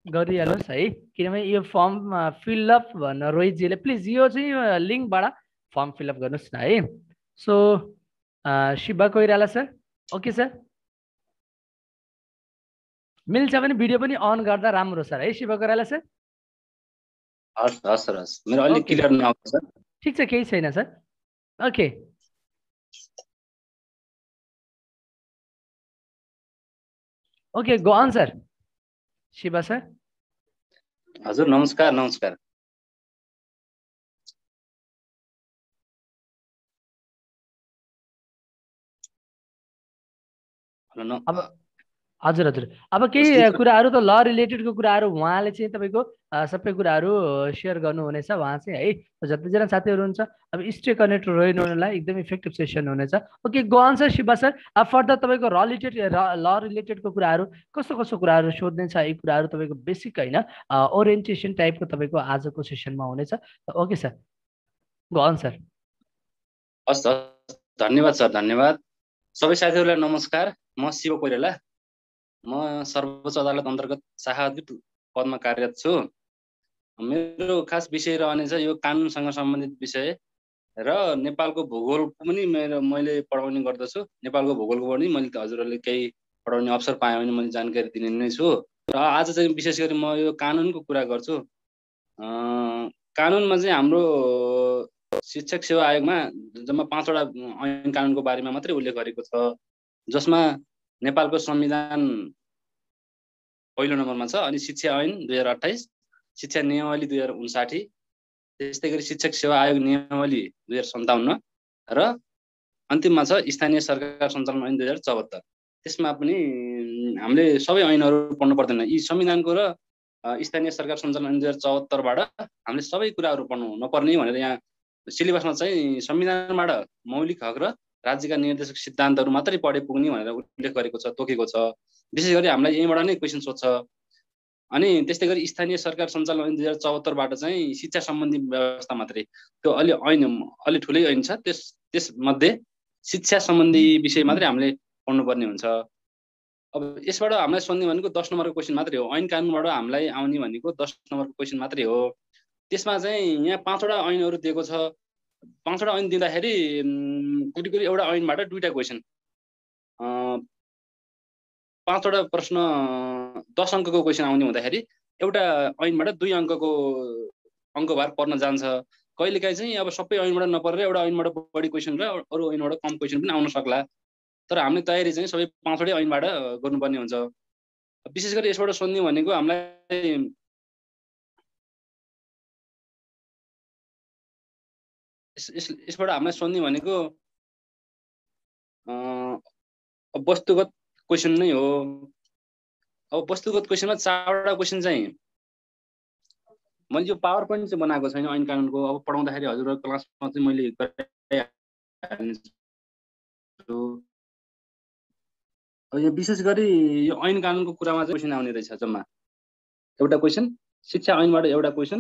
गरिहाल्नुहोस् है, किनभने यो फर्म फिलअप भन्न रोहितजीले प्लिज यो चाहिँ लिङ्कबाट फर्म फिलअप गर्नुहोस् न है। So Shiva Koirala sir, okay sir, मिल्छ भने भिडियो पनि अन गर्दा राम्रो सर है शिवा कोइराला सर। हस् हस् सर, हस्, मेरो अलि क्लियर नआउँछ सर। ठिक छ, केही छैन sir. Okay, okay, go on sir. Shiva sir. हजुर नमस्कार। नमस्कार। अब हजुर हजुर, अब केही कुराहरू त ल रिलेटेडको कुराहरू उहाँले चाहिँ तपाईँको सबै कुराहरू सेयर गर्नुहुनेछ उहाँ चाहिँ है। जतिजना साथीहरू हुन्छ अब स्टे कनेक्ट रहिनुहुनेलाई एकदम इफेक्टिभ सेसन हुनेछ। Okay, go on sir Shiva sir. अब फर्दर तपाईँको ल रिलेटेडको कुराहरू कस्तो कस्तो कुराहरू सोध्ने छ, यी कुराहरू तपाईँको बेसिक होइन ओरिएन्टेसन टाइपको तपाईँको आजको सेसनमा हुनेछ। Okay sir, go on sir. हस् हस्, धन्यवाद सर, धन्यवाद। सबै साथीहरूलाई नमस्कार। म शिव कोइराला, म सर्वोच्च अदालत अन्तर्गत शाखा अध्यक्ष पदमा कार्यरत छु। मेरो खास विषय रहनेछ यो कानुनसँग सम्बन्धित विषय र नेपालको भूगोलको पनि मैले पढाउने गर्दछु। नेपालको भूगोलको पनि मैले हजुरहरूले केही पढाउने अवसर पाएँ भने मैले जानकारी दिने नै छु। र आज चाहिँ विशेष गरी म यो कानुनको कुरा गर्छु। कानुनमा चाहिँ हाम्रो शिक्षक सेवा आयोगमा जम्मा 5वटा ऐन कानुनको बारेमा मात्रै उल्लेख गरेको छ, जसमा नेपालको संविधान पहिलो नम्बरमा छ, अनि शिक्षा ऐन 2028, शिक्षा नियमावली 2059, त्यस्तै गरी शिक्षक सेवा आयोग नियमावली 2057 र अन्तिममा छ स्थानीय सरकार सञ्चालन ऐन 2074। त्यसमा पनि हामीले सबै ऐनहरू पढ्नु पर्दैन। यी संविधानको र स्थानीय सरकार सञ्चालन ऐन 2074बाट हामीले सबै कुराहरू पढ्नु नपर्ने भनेर यहाँ सिलेबसमा चाहिँ संविधानबाट मौलिक हक र राज्यका निर्देशक सिद्धान्तहरू मात्रै पढे पुग्ने भनेर उल्लेख गरेको छ, तोकेको छ। विशेष गरी हामीलाई यहीँबाट नै क्वेसन सोध्छ। अनि त्यस्तै गरी स्थानीय सरकार सञ्चालन ऐन 2074बाट चाहिँ शिक्षा सम्बन्धी व्यवस्था मात्रै, त्यो अलि ठुलै ऐन छ। त्यसमध्ये शिक्षा सम्बन्धी विषय मात्रै हामीले पढ्नुपर्ने हुन्छ। अब यसबाट हामीलाई सोध्ने भनेको 10 नम्बरको क्वेसन मात्रै हो। ऐन कानुनबाट हामीलाई आउने भनेको 10 नम्बरको क्वेसन मात्रै हो। त्यसमा चाहिँ यहाँ 5वटा ऐनहरू दिएको छ। 5वटा ऐन दिँदाखेरि करिब एउटा ऐनबाट 2टा क्वेसन, 5वटा प्रश्न 10 अङ्कको क्वेसन आउने हुँदाखेरि एउटा ऐनबाट 2 अङ्कको अङ्कभार पर्न जान्छ। कहिलेकाहीँ चाहिँ अब सबै ऐनबाट नपरेर एउटा ऐनबाट बढी क्वेसन र अरू ऐनबाट कम क्वेसन पनि आउन सक्ला। तर हामीले तयारी चाहिँ सबै 5वटै ऐनबाट गर्नुपर्ने हुन्छ। विशेष गरी यसबाट सोध्ने भनेको हामीलाई यसबाट हामीलाई सोध्ने भनेको वस्तुगत क्वेसन नै हो। अब वस्तुगत क्वेसनमा 4वटा क्वेसन चाहिँ मैले यो पावर पोइन्ट चाहिँ बनाएको छैन ऐन कानुनको। अब पढाउँदाखेरि हजुरहरूको क्लासमा चाहिँ मैले यो विशेष गरी यो ऐन कानुनको कुरामा चाहिँ क्वेसन आउने रहेछ। जम्मा एउटा क्वेसन, शिक्षा ऐनबाट एउटा क्वेसन,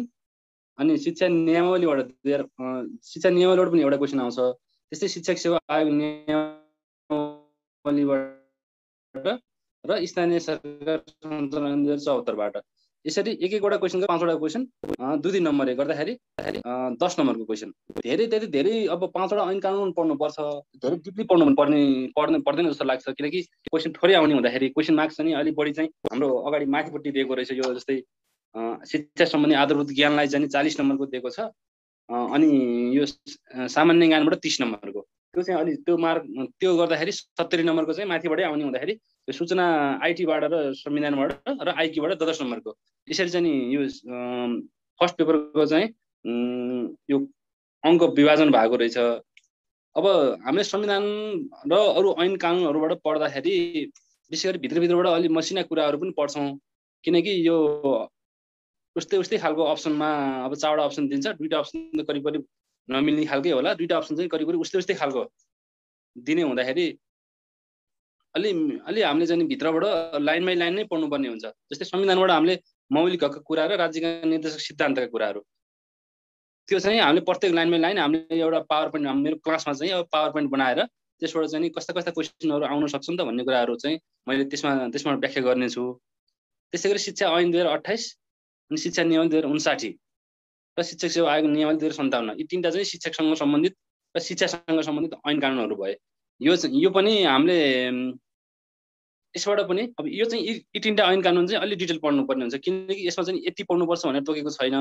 अनि शिक्षा नियमावलीबाट पनि एउटा क्वेसन आउँछ। त्यस्तै शिक्षक सेवा आयोग नियमावलीबाट र स्थानीय सरकार सञ्चालन 2074बाट यसरी एक-एकवटा क्वेसनको 5वटा क्वेसन 2-2 नम्बरले गर्दाखेरि 10 नम्बरको क्वेसन। धेरै अब 5वटा ऐन कानुन पढ्नुपर्छ, धेरै डिपली पर्दैन जस्तो लाग्छ। किनकि क्वेसन थोरै आउने हुँदाखेरि क्वेसन मार्क्स चाहिँ अलिक बढी चाहिँ हाम्रो अगाडि माथिपट्टि दिएको रहेछ। यो जस्तै शिक्षा सम्बन्धी आधारभूत ज्ञानलाई चाहिँ 40 नम्बरको दिएको छ, अनि यो सामान्य ज्ञानबाट 30 नम्बरको। त्यो चाहिँ अलि त्यो गर्दाखेरि 70 नम्बरको चाहिँ माथिबाटै आउने हुँदाखेरि यो सूचना आइटीबाट र संविधानबाट र आइक्यूबाट 10 नम्बरको यसरी चाहिँ नि यो फर्स्ट पेपरको चाहिँ यो अङ्क विभाजन भएको रहेछ। अब हामीले संविधान र अरू ऐन कानुनहरूबाट पढ्दाखेरि विशेष गरी भित्रबाट अलि मसिना कुराहरू पनि पढ्छौँ। किनकि यो उस्तै खालको अप्सनमा अब 4वटा अप्सन दिन्छ, 2टा अप्सन त करिब नमिल्ने खालकै होला, 2टा अप्सन चाहिँ करिब उस्तै खालको दिने हुँदाखेरि अलि हामीले चाहिँ भित्रबाट लाइन बाई लाइन नै पढ्नुपर्ने हुन्छ। जस्तै संविधानबाट हामीले मौलिक हकका कुरा र राज्यका निर्देशक सिद्धान्तका कुराहरू त्यो चाहिँ हामीले प्रत्येक लाइन बाई लाइन हामीले एउटा पावर पोइन्ट, मेरो क्लासमा चाहिँ अब पावर पोइन्ट बनाएर त्यसबाट चाहिँ कस्ता क्वेसनहरू आउन सक्छन् त भन्ने कुराहरू चाहिँ मैले त्यसमा व्याख्या गर्नेछु। त्यसै गरी शिक्षा ऐन 2028 अनि शिक्षा नियम 2059 र शिक्षक सेवा आयोग नियम 2057 यी 3टा चाहिँ शिक्षकसँग सम्बन्धित र शिक्षासँग सम्बन्धित ऐन कानुनहरू भए। यो पनि हामीले यसबाट पनि अब यो चाहिँ यी 3टा ऐन कानुन चाहिँ अलि डिटेल पढ्नुपर्ने हुन्छ। किनकि यसमा चाहिँ यति पढ्नुपर्छ भनेर तोकेको छैन।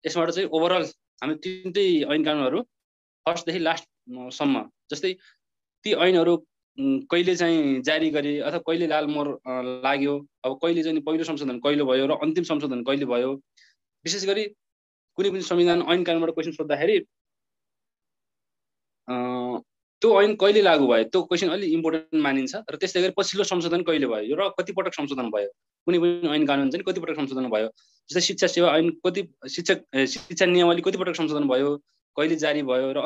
यसबाट चाहिँ ओभरअल हामी 3टै ऐन कानुनहरू फर्स्टदेखि लास्टसम्म, जस्तै ती ऐनहरू कहिले चाहिँ जारी गरे अथवा कहिले लालमोहर लाग्यो, अब कहिले चाहिँ पहिलो संशोधन कहिले भयो र अन्तिम संशोधन कहिले भयो। विशेष गरी कुनै पनि संविधान ऐन कानुनबाट क्वेसन सोद्धाखेरि त्यो ऐन कहिले लागू भयो त्यो क्वेसन अलि इम्पोर्टेन्ट मानिन्छ। र त्यसै गरी पछिल्लो संशोधन कहिले भयो र कतिपटक संशोधन भयो, कुनै पनि ऐन कानुन चाहिँ कतिपटक संशोधन भयो। जस्तै शिक्षा सेवा ऐन शिक्षा नियमावली कतिपटक संशोधन भयो, कहिले जारी भयो र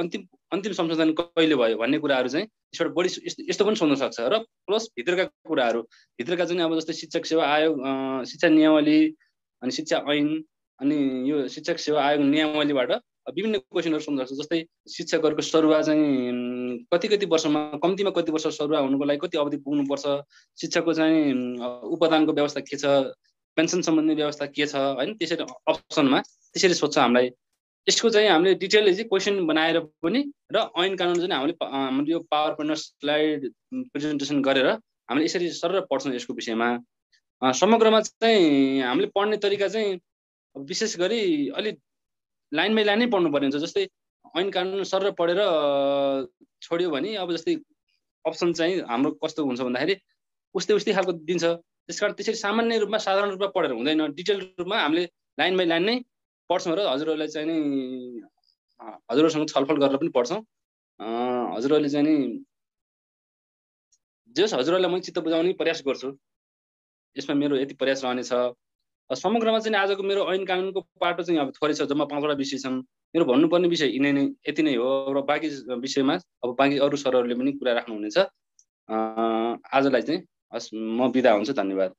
अन्तिम संशोधन कहिले भयो भन्ने कुराहरू चाहिँ यसबाट बढी यस्तो पनि सोध्न सक्छ। र प्लस भित्रका चाहिँ अब जस्तै शिक्षक सेवा आयोग शिक्षा नियमावली अनि शिक्षा ऐन अनि यो शिक्षक सेवा आयोग नियमावलीबाट विभिन्न क्वेसनहरू सोध्न सक्छ। जस्तै शिक्षकहरूको सरुवा चाहिँ कति वर्षमा, कम्तीमा कति वर्ष सरुवा हुनुको लागि कति अवधि पुग्नुपर्छ, शिक्षकको चाहिँ उपदानको व्यवस्था के छ, पेन्सन सम्बन्धी व्यवस्था के छ, होइन। त्यसरी अप्सनमा त्यसरी सोध्छ हामीलाई। यसको चाहिँ हामीले डिटेलली चाहिँ क्वेसन बनाएर पनि र ऐन कानुन चाहिँ हामीले यो पावर पोइन्ट स्लाइड प्रेजेन्टेसन गरेर हामीले यसरी सरर पढ्छौँ यसको विषयमा। समग्रमा चाहिँ हामीले पढ्ने तरिका चाहिँ विशेष गरी अलि लाइन बाई लाइन नै पढ्नुपर्ने हुन्छ। जस्तै ऐन कानुन सरर पढेर छोड्यो भने अब जस्तै अप्सन चाहिँ हाम्रो कस्तो हुन्छ भन्दाखेरि उस्तै खालको दिन्छ। त्यसकारण त्यसरी सामान्य रूपमा साधारण रूपमा पढेर हुँदैन, डिटेल रूपमा हामीले लाइन बाई लाइन नै पढ्छौँ र हजुरहरूलाई चाहिँ नि हजुरहरूसँग छलफल गरेर पनि पढ्छौँ। हजुरहरूले चाहिँ नि जस हजुरहरूलाई मैले चित्त बुझाउने प्रयास गर्छु। यसमा मेरो यति प्रयास रहनेछ। समग्रमा चाहिँ आजको मेरो ऐन कानुनको पाटो चाहिँ अब थोरै छ, जम्मा 5वटा विषय छन्। मेरो भन्नुपर्ने विषय यति नै हो र बाँकी विषयमा अब बाँकी अरू सरहरूले पनि कुरा राख्नुहुनेछ। आजलाई चाहिँ हस् म बिदा हुन्छु। धन्यवाद।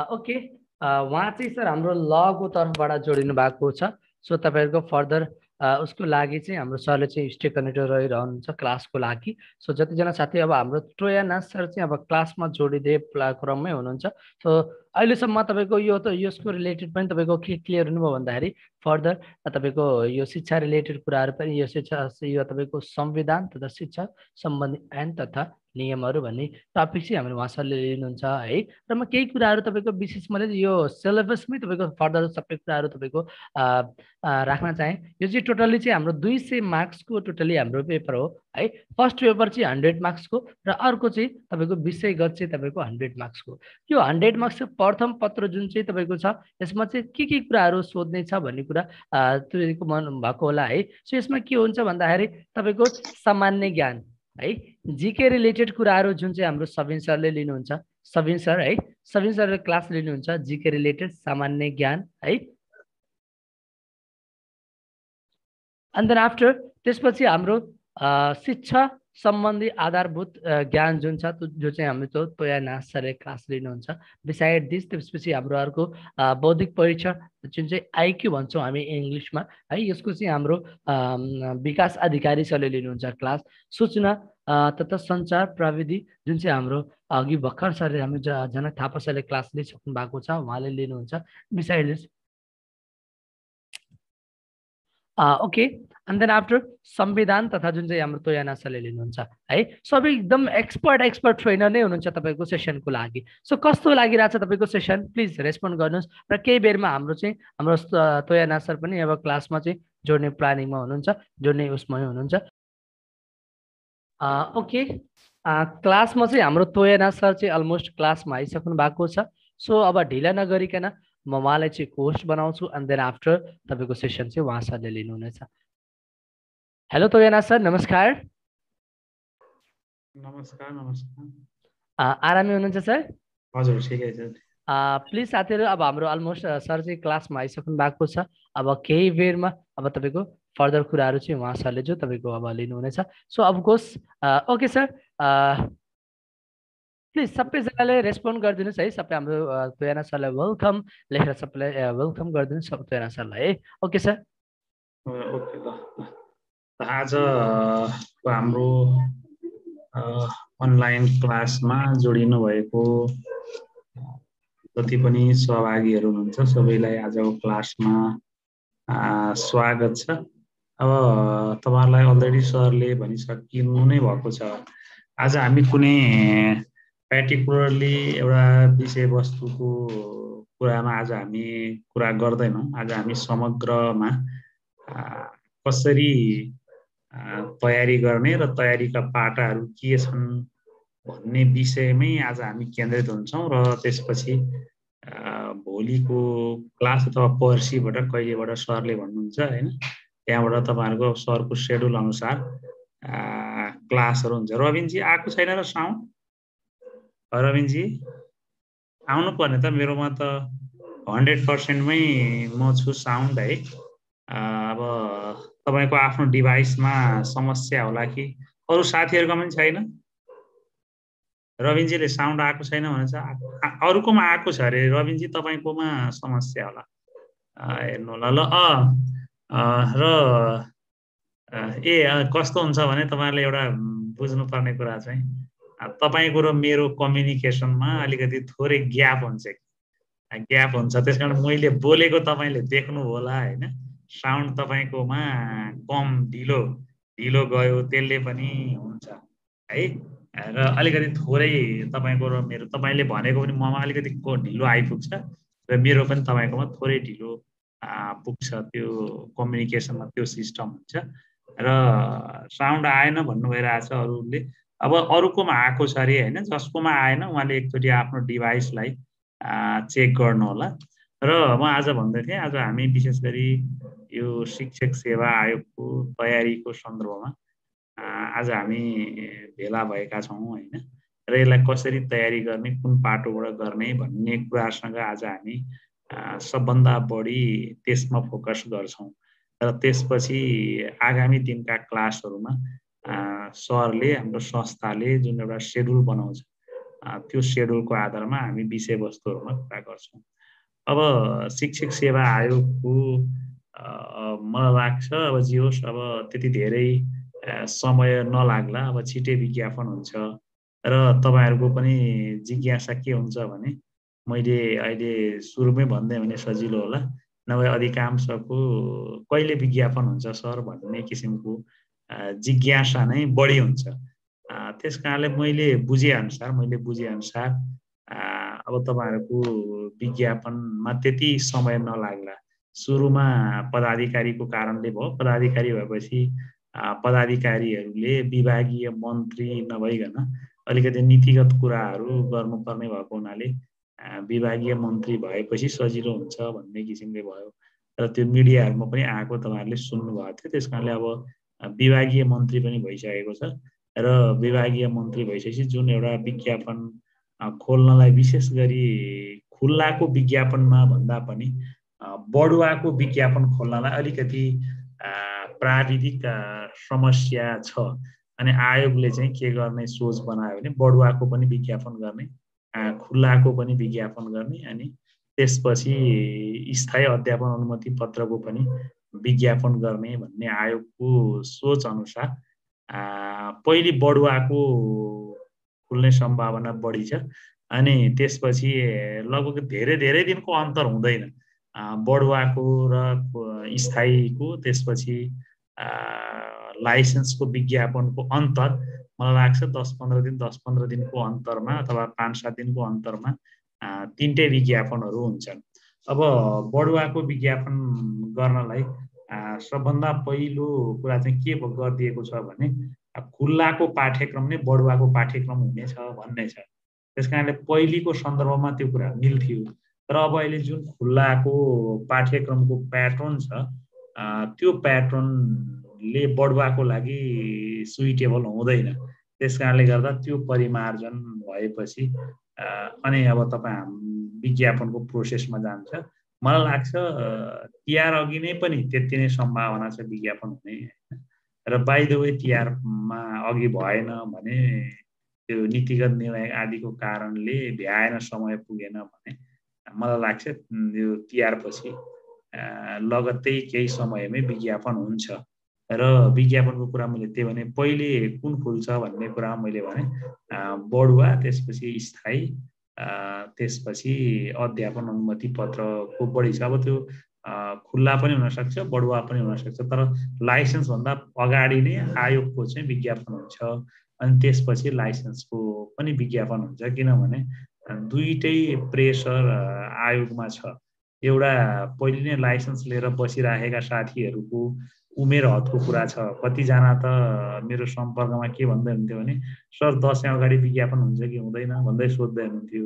ओके, उहाँ चाहिँ सर हाम्रो लको तर्फबाट जोडिनु भएको छ। सो तपाईँहरूको फर्दर उसको लागि चाहिँ हाम्रो सरले चाहिँ स्टे कनेक्टर रहिरहनुहुन्छ क्लासको लागि। सो जतिजना साथी अब हाम्रो टोयानास सर चाहिँ अब क्लासमा जोडिँदै क्रममै हुनुहुन्छ। सो अहिलेसम्म तपाईँको यो त यसको रिलेटेड पनि तपाईँको के क्लियर हुनुभयो भन्दाखेरि फर्दर तपाईँको यो शिक्षा रिलेटेड कुराहरू पनि यो तपाईँको संविधान तथा शिक्षा सम्बन्धी ऐन तथा नियमहरू भन्ने टपिक चाहिँ हाम्रो उहाँ सरले लिनुहुन्छ है। र म केही कुराहरू तपाईँको विशेष मैले यो सिलेबसमै तपाईँको फर्दर सबै कुराहरू तपाईँको राख्न चाहेँ। यो चाहिँ टोटल्ली चाहिँ हाम्रो 200 मार्क्सको टोटल्ली हाम्रो पेपर हो है। फर्स्ट पेपर चाहिँ 100 मार्क्सको र अर्को चाहिँ तपाईँको विषयगत चाहिँ तपाईँको 100 मार्क्सको। यो 100 मार्क्सको प्रथम पत्र जुन चाहिँ तपाईँको छ यसमा चाहिँ के कुराहरू सोध्ने छ भन्ने कुरा तपाईँको मन भएको होला है। सो यसमा के हुन्छ भन्दाखेरि तपाईँको सामान्य ज्ञान है, जीके रिलेटेड कुराहरू जुन चाहिँ हाम्रो सबिन सरले लिनुहुन्छ, सबिन सर है, सबिन सरले क्लास लिनुहुन्छ जीके रिलेटेड सामान्य ज्ञान है। एन्ड देन आफ्टर त्यसपछि हाम्रो शिक्षा सम्बन्धी आधारभूत ज्ञान जुन छ जो चाहिँ हामी टोयानास सरले क्लास लिनुहुन्छ। बिसाइड दिस त्यसपछि हाम्रो अर्को बौद्धिक परीक्षण जुन चाहिँ आइक्यू भन्छौँ हामी इङ्ग्लिसमा है, यसको चाहिँ हाम्रो विकास अधिकारी सरले लिनुहुन्छ क्लास। सूचना तथा सञ्चार प्रविधि जुन चाहिँ हाम्रो अघि भर्खर सरले हामी जनक थापा सरले क्लास लिइसक्नु भएको छ, उहाँले लिनुहुन्छ। Beside this okay. And then after संविधान तथा जुन चाहिँ हाम्रो टोयानास सरले लिनुहुन्छ है। सबै एकदम एक्सपर्ट ट्रेनर नै हुनुहुन्छ तपाईँको सेसनको लागि। सो कस्तो लागिरहेछ तपाईँको सेसन प्लिज रेस्पोन्ड गर्नुहोस्। र केही बेरमा हाम्रो चाहिँ हाम्रो टोयानास सर पनि अब क्लासमा चाहिँ जोड्ने प्लानिङमा हुनुहुन्छ, जोड्ने उसमै हुनुहुन्छ। ओके, क्लासमा चाहिँ हाम्रो टोयानास सर चाहिँ अलमोस्ट क्लासमा आइसक्नु भएको छ। सो अब ढिला नगरिकन म उहाँलाई चाहिँ होस्ट बनाउँछु एन्ड देन आफ्टर तपाईँको सेसन चाहिँ उहाँ सरले लिनुहुनेछ। हेलो टोयानास सर, नमस्कार। नमस्कार। नमस्कार। आरामै हुनुहुन्छ सर? हजुर ठिकै छ। प्लिज साथीहरू अब हाम्रो अलमोस्ट सर चाहिँ क्लासमा आइसक्नु भएको छ। अब केही बेरमा अब तपाईँको फर्दर कुराहरू चाहिँ उहाँ सरले जो तपाईँको अब लिनुहुनेछ। So of course okay sir, please सबैजनाले रेस्पोन्ड गरिदिनुहोस् है। सबै हाम्रो टोयानास सरलाई वेलकम लेखेर सबैलाई वेलकम गरिदिनुहोस् सब टोयानास सरलाई है। Okay sir. ओके ल। आज हाम्रो अनलाइन क्लासमा जोडिनु भएको जति पनि सहभागीहरू हुनुहुन्छ सबैलाई आजको क्लासमा स्वागत छ। अब तपाईँहरूलाई अलरेडी सरले भनिसकिनु नै भएको छ। आज हामी कुनै पर्टिकुलरली एउटा विषयवस्तुको कुरामा आज हामी कुरा गर्दैनौँ। आज हामी समग्रमा कसरी तयारी गर्ने र तयारीका पाटाहरू के छन् भन्ने विषयमै आज हामी केन्द्रित हुन्छौँ। र त्यसपछि भोलिको क्लास अथवा पर्सिबाट कहिलेबाट सरले भन्नुहुन्छ होइन, त्यहाँबाट तपाईँहरूको सरको सेड्युल अनुसार क्लासहरू हुन्छ। रविनजी आएको छैन र साउन्ड? रविनजी आउनु पर्ने त, मेरोमा त 100%मै म छु साउन्ड है। अब तपाईँको आफ्नो डिभाइसमा समस्या होला कि अरू साथीहरूको पनि छैन? रविनजीले साउन्ड आएको छैन भनेछ, अरूकोमा आएको छ अरे। रविनजी तपाईँकोमा समस्या होला, हेर्नु होला ल। र कस्तो हुन्छ भने तपाईँहरूले एउटा बुझ्नुपर्ने कुरा चाहिँ तपाईँको र मेरो कम्युनिकेसनमा अलिकति थोरै ग्याप हुन्छ त्यस कारण मैले बोलेको तपाईँले देख्नु होला होइन। साउन्ड तपाईँकोमा कम ढिलो गयो त्यसले पनि हुन्छ है। र अलिकति थोरै तपाईँको र मेरो, तपाईँले भनेको पनि ममा अलिकति ढिलो आइपुग्छ र मेरो पनि तपाईँकोमा थोरै ढिलो पुग्छ। त्यो कम्युनिकेसनमा त्यो सिस्टम हुन्छ। र साउन्ड आएन भन्नु भइरहेछ अरूले। अब अरूकोमा आएको छ अरे होइन, जसकोमा आएन उहाँले एकचोटि आफ्नो डिभाइसलाई चेक गर्नु होला। र म आज भन्दै थिएँ, आज हामी विशेष गरी यो शिक्षक सेवा आयोगको तयारीको सन्दर्भमा आज हामी भेला भएका छौँ होइन। र यसलाई कसरी तयारी गर्ने, कुन पाटोबाट गर्ने भन्ने कुरासँग आज हामी सबभन्दा बढी त्यसमा फोकस गर्छौँ। र त्यसपछि आगामी दिनका क्लासहरूमा सरले, हाम्रो संस्थाले जुन एउटा सेड्युल बनाउँछ त्यो सेड्युलको आधारमा हामी विषयवस्तुहरूमा कुरा गर्छौँ। अब शिक्षक सेवा आयोगको मलाई लाग्छ अब जे होस् अब त्यति धेरै समय नलाग्ला, अब छिटै विज्ञापन हुन्छ र तपाईँहरूको पनि जिज्ञासा के हुन्छ भने मैले अहिले सुरुमै भन्दै भने सजिलो होला, नभए अधिकांशको कहिले विज्ञापन हुन्छ सर भन्ने किसिमको जिज्ञासा नै बढी हुन्छ। त्यस कारणले मैले बुझेअनुसार अब तपाईँहरूको विज्ञापनमा त्यति समय नलाग्ला। सुरुमा पदाधिकारीको कारणले भयो, पदाधिकारी भएपछि पदाधिकारीहरूले विभागीय मन्त्री नभइकन अलिकति नीतिगत कुराहरू गर्नुपर्ने भएको हुनाले विभागीय मन्त्री भएपछि सजिलो हुन्छ भन्ने किसिमले भयो र त्यो मिडियाहरूमा पनि आएको तपाईँहरूले सुन्नुभएको थियो। त्यस कारणले अब विभागीय मन्त्री पनि भइसकेको छ र विभागीय मन्त्री भइसकेपछि जुन एउटा विज्ञापन खोल्नलाई विशेष गरी खुल्लाको विज्ञापनमा भन्दा पनि बढुवाको विज्ञापन खोल्नलाई अलिकति प्राविधिक समस्या छ। अनि आयोगले चाहिँ के गर्ने सोच बनायो भने बढुवाको पनि विज्ञापन गर्ने, खुल्लाको पनि विज्ञापन गर्ने, अनि त्यसपछि स्थायी अध्यापन अनुमति पत्रको पनि विज्ञापन गर्ने भन्ने आयोगको सोच अनुसार पहिले बढुवाको खुल्ने सम्भावना बढी छ। अनि त्यसपछि लगभग धेरै दिनको अन्तर हुँदैन बढुवाको र स्थायीको, त्यसपछि लाइसेन्सको विज्ञापनको अन्तर मलाई लाग्छ 10-15 दिनको अन्तरमा अथवा 5-7 दिनको अन्तरमा तीनटै विज्ञापनहरू हुन्छन्। अब बढुवाको विज्ञापन गर्नलाई सबभन्दा पहिलो कुरा चाहिँ के गरिदिएको छ भने खुल्लाको पाठ्यक्रम नै बढुवाको पाठ्यक्रम हुनेछ भन्ने छ। त्यस कारणले पहिलेको सन्दर्भमा त्यो कुरा मिल्थ्यो, तर अब अहिले जुन खुल्लाको पाठ्यक्रमको प्याटर्न छ त्यो प्याटर्नले बढुवाको लागि सुइटेबल हुँदैन। त्यस कारणले गर्दा त्यो परिमार्जन भएपछि अनि अब तपाईँ विज्ञापनको प्रोसेसमा जान्छ। मलाई लाग्छ तिहार अघि नै पनि त्यति नै सम्भावना छ विज्ञापन हुने, र बाइ द वे तिहारमा अघि भएन भने त्यो नीतिगत निर्णय आदिको कारणले भ्याएन, समय पुगेन भने मलाई लाग्छ यो तिहारपछि लगत्तै केही समयमै विज्ञापन हुन्छ। र विज्ञापनको कुरा मैले त्यही भने पहिले कुन खुल्छ भन्ने कुरा मैले भने बढुवा, त्यसपछि स्थायी, त्यसपछि अध्यापन अनुमति पत्रको बढी छ। अब त्यो खुल्ला पनि हुनसक्छ, बढुवा पनि हुनसक्छ, तर लाइसेन्स भन्दा अगाडि नै आयोगको चाहिँ विज्ञापन हुन्छ अनि त्यसपछि लाइसेन्सको पनि विज्ञापन हुन्छ। किनभने दुईटै प्रेसर आयोगमा छ। एउटा पहिले नै लाइसेन्स लिएर बसिराखेका साथीहरूको उमेर हदको कुरा छ। कतिजना त मेरो सम्पर्कमा के भन्दै हुन्थ्यो भने सर दसैँ अगाडि विज्ञापन हुन्छ कि हुँदैन भन्दै सोध्दै हुन्थ्यो।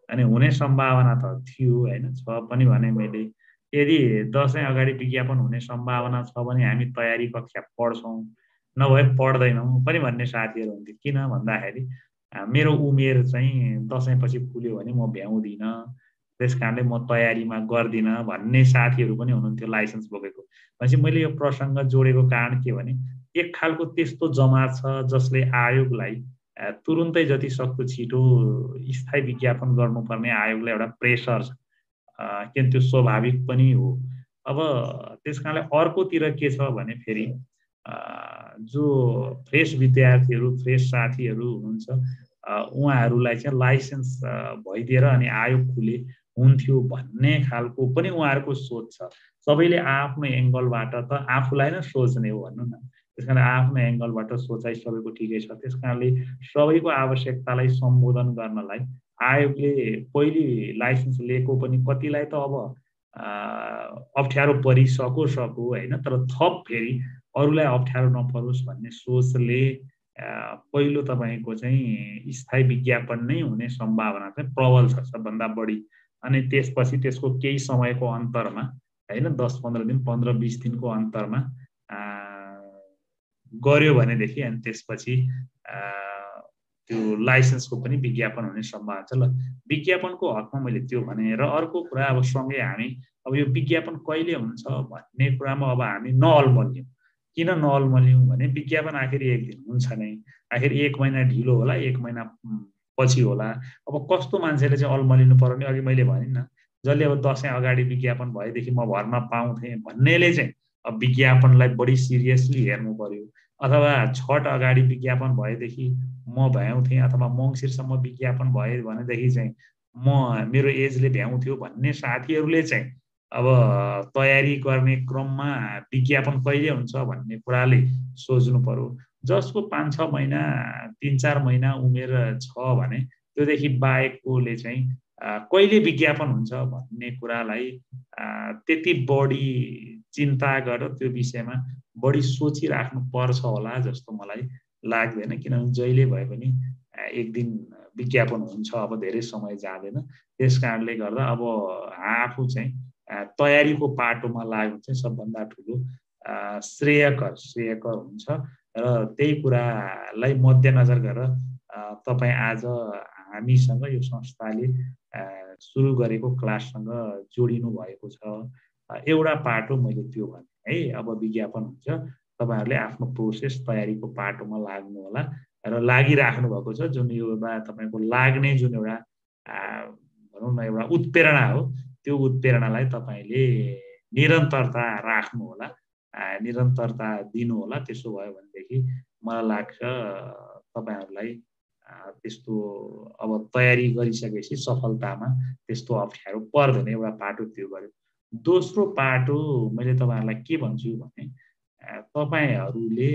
अनि हुने सम्भावना त थियो होइन, छ पनि भने मैले यदि दसैँ अगाडि विज्ञापन हुने सम्भावना छ भने हामी तयारी कक्षा पढ्छौँ, नभए पढ्दैनौँ पनि भन्ने साथीहरू हुन्थ्यो। किन भन्दाखेरि मेरो उमेर चाहिँ दसैँपछि पुग्यो भने म भ्याउँदिनँ, त्यस कारणले म तयारीमा गर्दिनँ भन्ने साथीहरू पनि हुनुहुन्थ्यो लाइसेन्स बोकेको। भनेपछि मैले यो प्रसङ्ग जोडेको कारण के भने एक खालको त्यस्तो जमात छ जसले आयोगलाई तुरुन्तै जति सक्दो छिटो स्थायी विज्ञापन गर्नुपर्ने आयोगलाई एउटा प्रेसर छ, किन त्यो स्वाभाविक पनि हो। अब त्यस कारणले अर्कोतिर के छ भने फेरि जो फ्रेस विद्यार्थीहरू, फ्रेस साथीहरू हुनुहुन्छ उहाँहरूलाई चाहिँ लाइसेन्स भइदिएर अनि आयोग खुले हुन्थ्यो भन्ने खालको पनि उहाँहरूको सोच छ। सबैले आफ्नो एङ्गलबाट त आफूलाई नै सोच्ने हो भनौँ न, त्यस कारण आफ्नो एङ्गलबाट सोचाइ सबैको ठिकै छ। त्यस कारणले सबैको आवश्यकतालाई सम्बोधन गर्नलाई आयोगले पहिले लाइसेन्स लिएको पनि कतिलाई त अब अप्ठ्यारो परिसकोस् होइन, तर थप फेरि अरूलाई अप्ठ्यारो नपरोस् भन्ने सोचले पहिलो तपाईँको चाहिँ स्थायी विज्ञापन नै हुने सम्भावना चाहिँ प्रबल छ सबभन्दा बढी। अनि त्यसपछि त्यसको केही समयको अन्तरमा होइन 10-15 दिन 15-20 दिनको अन्तरमा गर्यो भनेदेखि अनि त्यसपछि त्यो लाइसेन्सको पनि विज्ञापन हुने सम्भावना छ। ल विज्ञापनको हकमा मैले त्यो भने। र अर्को कुरा अब सँगै हामी अब यो विज्ञापन कहिले हुन्छ भन्ने कुरामा अब हामी नअल्मलियौँ। किन नअल्मलियौँ भने विज्ञापन आखिर एक दिन हुन्छ नै, आखिर 1 महिना ढिलो होला, 1 महिना पछि होला। अब कस्तो मान्छेले चाहिँ अल्मलिनु पर्यो भने अघि मैले भने नि जसले अब दसैँ अगाडि विज्ञापन भएदेखि म भर्न पाउँथेँ भन्नेले चाहिँ अब विज्ञापनलाई बढी सिरियसली हेर्नु पर्यो, अथवा छठ अगाडि विज्ञापन भएदेखि म भ्याउँथेँ, अथवा मङ्सिरसम्म विज्ञापन भए भनेदेखि चाहिँ मेरो एजले भ्याउँथ्यो भन्ने साथीहरूले चाहिँ अब तयारी गर्ने क्रममा विज्ञापन कहिले हुन्छ भन्ने कुराले सोच्नु पर्यो। जसको 5-6 महिना 3-4 महिना उमेर छ भने त्योदेखि बाहेककोले चाहिँ कहिले विज्ञापन हुन्छ भन्ने कुरालाई त्यति बढी चिन्ता गरेर त्यो विषयमा बढी सोचिराख्नु पर्छ होला जस्तो मलाई लाग्दैन, किनभने जहिले भए पनि एक दिन विज्ञापन हुन्छ, अब धेरै समय जाँदैन। त्यस कारणले गर्दा अब आफू चाहिँ तयारीको पाटोमा लाग्नु चाहिँ सबभन्दा ठुलो श्रेयकर हुन्छ र त्यही कुरालाई मध्यनजर गरेर तपाईँ आज हामीसँग यो संस्थाले सुरु गरेको क्लाससँग जोडिनु भएको छ। एउटा पाटो मैले त्यो भने है, अब विज्ञापन हुन्छ, तपाईँहरूले आफ्नो प्रोसेस तयारीको पाटोमा लाग्नु होला र लागिराख्नु भएको छ। जुन एउटा तपाईँको लाग्ने जुन एउटा भनौँ न एउटा उत्प्रेरणा हो, त्यो उत्प्रेरणालाई तपाईँले निरन्तरता राख्नु होला, निरन्तरता दिनु होला। त्यसो भयो भनेदेखि मलाई लाग्छ तपाईँहरूलाई त्यस्तो अब तयारी गरिसकेपछि सफलतामा त्यस्तो अप्ठ्यारो पर्दैन। एउटा पाटो त्यो गर्यो। दोस्रो पाटो मैले तपाईँहरूलाई के भन्छु भने तपाईँहरूले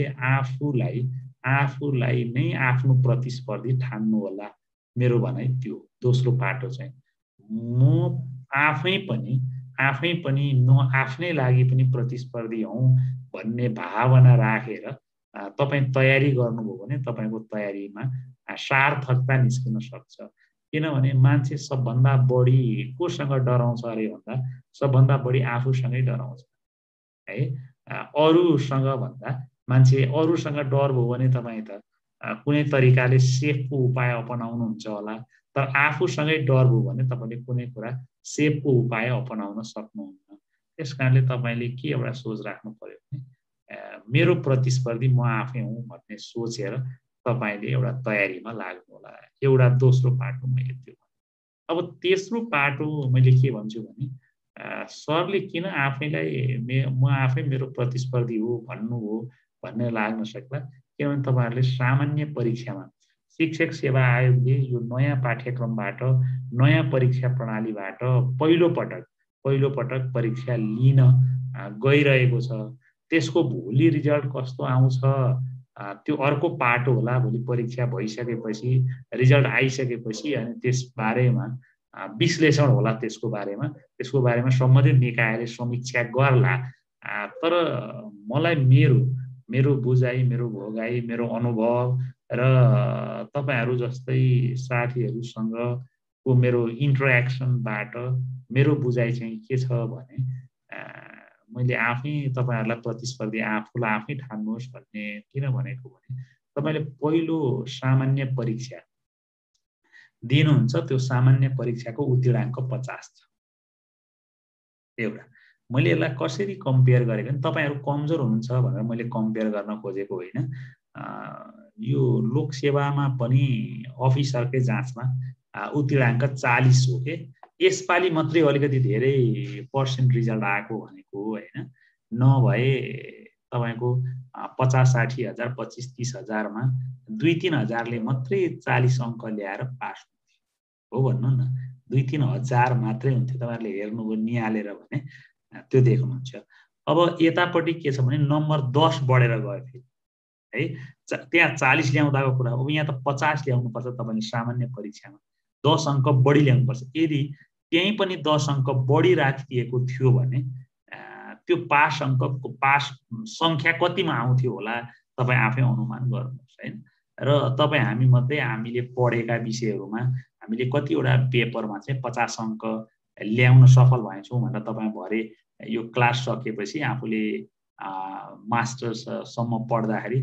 आफूलाई नै आफ्नो प्रतिस्पर्धी ठान्नु होला। मेरो भनाइ त्यो दोस्रो पाटो चाहिँ म आफै पनि आफ्नै लागि पनि प्रतिस्पर्धी हौँ भन्ने भावना राखेर तपाईँ तयारी गर्नुभयो भने तपाईँको तयारीमा सार्थकता निस्किन सक्छ। किनभने मान्छे सबभन्दा बढी कोसँग डराउँछ अरे भन्दा सबभन्दा बढी आफूसँगै डराउँछ है। अरूसँग भन्दा मान्छे अरूसँग डर भयो भने तपाईँ त कुनै तरिकाले सेफको उपाय अपनाउनुहुन्छ होला, तर आफूसँगै डर भयो भने तपाईँले कुनै कुरा सेफको उपाय अपनाउन सक्नुहुन्न। त्यस कारणले तपाईँले के एउटा सोच राख्नु पर्यो भने मेरो प्रतिस्पर्धी म आफै हुँ भन्ने सोचेर तपाईँले एउटा तयारीमा लाग्नु होला। एउटा दोस्रो पाटो मैले त्यो भने। अब तेस्रो पाटो मैले के भन्छु भने सरले किन आफैलाई म आफै मेरो प्रतिस्पर्धी हो भन्नुभयो भन्ने लाग्न सक्ला। किनभने तपाईँहरूले सामान्य परीक्षामा शिक्षक सेवा आयोगले यो नयाँ पाठ्यक्रमबाट नयाँ परीक्षा प्रणालीबाट पहिलो पटक परीक्षा लिन गइरहेको छ। त्यसको भोलि रिजल्ट कस्तो आउँछ त्यो अर्को पाटो होला। भोलि परीक्षा भइसकेपछि रिजल्ट आइसकेपछि अनि त्यस बारेमा विश्लेषण होला। त्यसको बारेमा सम्बन्धित निकायले समीक्षा गर्ला। तर मलाई मेरो बुझाइ, मेरो भोगाइ, मेरो अनुभव र तपाईहरू जस्तै साथीहरूसँगको मेरो इन्टरेक्सनबाट मेरो बुझाइ चाहिँ के छ भने मैले आफै तपाईहरूलाई प्रतिस्पर्धी आफूलाई आफै ठान्नुहोस् भन्ने किन भनेको भने तपाईँले पहिलो सामान्य परीक्षा दिनुहुन्छ, त्यो सामान्य परीक्षाको उत्तीर्णाङ्क 50 छ। एउटा मैले यसलाई कसरी कम्पेयर गरेको भने तपाईँहरू कमजोर हुनुहुन्छ भनेर मैले कम्पेयर गर्न खोजेको होइन। यो लोकसेवामा पनि अफिसरकै जाँचमा उत्तीर्णाङ्क 40 हो के। यसपालि मात्रै अलिकति धेरै पर्सेन्ट रिजल्ट आएको भनेको होइन, नभए तपाईँको 50-60 हजार 25-30 हजारमा 2-3 हजारले मात्रै 40 अङ्क ल्याएर पास हुन्थ्यो हो भन्नु न। 2-3 हजार मात्रै हुन्थ्यो। तपाईँहरूले हेर्नुभयो निहालेर भने त्यो देख्नुहुन्छ। अब यतापट्टि के छ भने नम्बर 10 बढेर गयो फेरि है। त्यहाँ 40 ल्याउँदाको कुरा, अब यहाँ त 50 ल्याउनुपर्छ। तपाईँले सामान्य परीक्षामा 10 अङ्क बढी ल्याउनुपर्छ। यदि त्यहीँ पनि 10 अङ्क बढी राखिएको थियो भने त्यो पास सङ्ख्या कतिमा आउँथ्यो होला तपाईँ आफै अनुमान गर्नुहोस् होइन। र तपाईँ हामीले पढेका विषयहरूमा हामीले कतिवटा पेपरमा चाहिँ 50 अङ्क ल्याउन सफल भएछौँ भनेर तपाईँ भरे यो क्लास सकेपछि आफूले मास्टर्ससम्म पढ्दाखेरि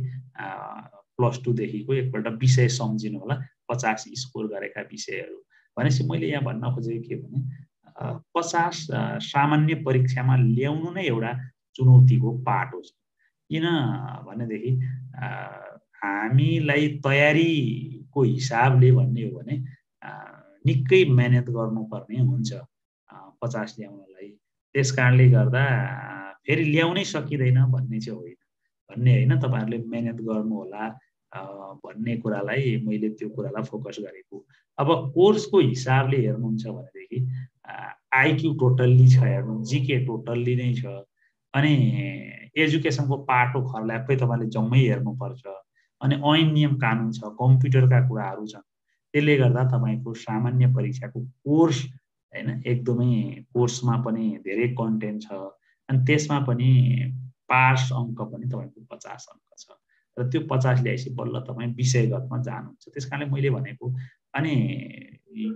+2 देखिको एकपल्ट विषय सम्झिनु होला 50 स्कोर गरेका विषयहरू। भनेपछि मैले यहाँ भन्न खोजेको के भने 50 सामान्य परीक्षामा ल्याउनु नै एउटा चुनौतीको पाटो छ। किन भनेदेखि हामीलाई तयारीको हिसाबले भन्ने हो भने निकै मेहनत गर्नुपर्ने हुन्छ। 50 ल्याउनलाई। त्यस कारणले गर्दा फेरि ल्याउनै सकिँदैन भन्ने चाहिँ होइन, तपाईँहरूले मेहनत गर्नु होला भन्ने कुरालाई मैले त्यो कुरालाई फोकस गरेको। अब कोर्सको हिसाबले हेर्नुहुन्छ भनेदेखि आइक्यू टोटल्ली छ, हेर्नु जीके टोटल्ली नै छ, अनि एजुकेसनको पाटो खर्ल्यापै तपाईँले जम्मै हेर्नुपर्छ, अनि ऐन नियम कानुन छ, कम्प्युटरका कुराहरू छन्। त्यसले गर्दा तपाईँको सामान्य परीक्षाको कोर्स हैन एकदमै कोर्समा पनि धेरै कन्टेन्ट छ, अनि त्यसमा पनि पास अङ्क पनि तपाईँको 50 अङ्क छ, र त्यो 50 ल्याएपछि बल्ल तपाईँ विषयगतमा जानुहुन्छ। त्यस कारणले मैले भनेको, अनि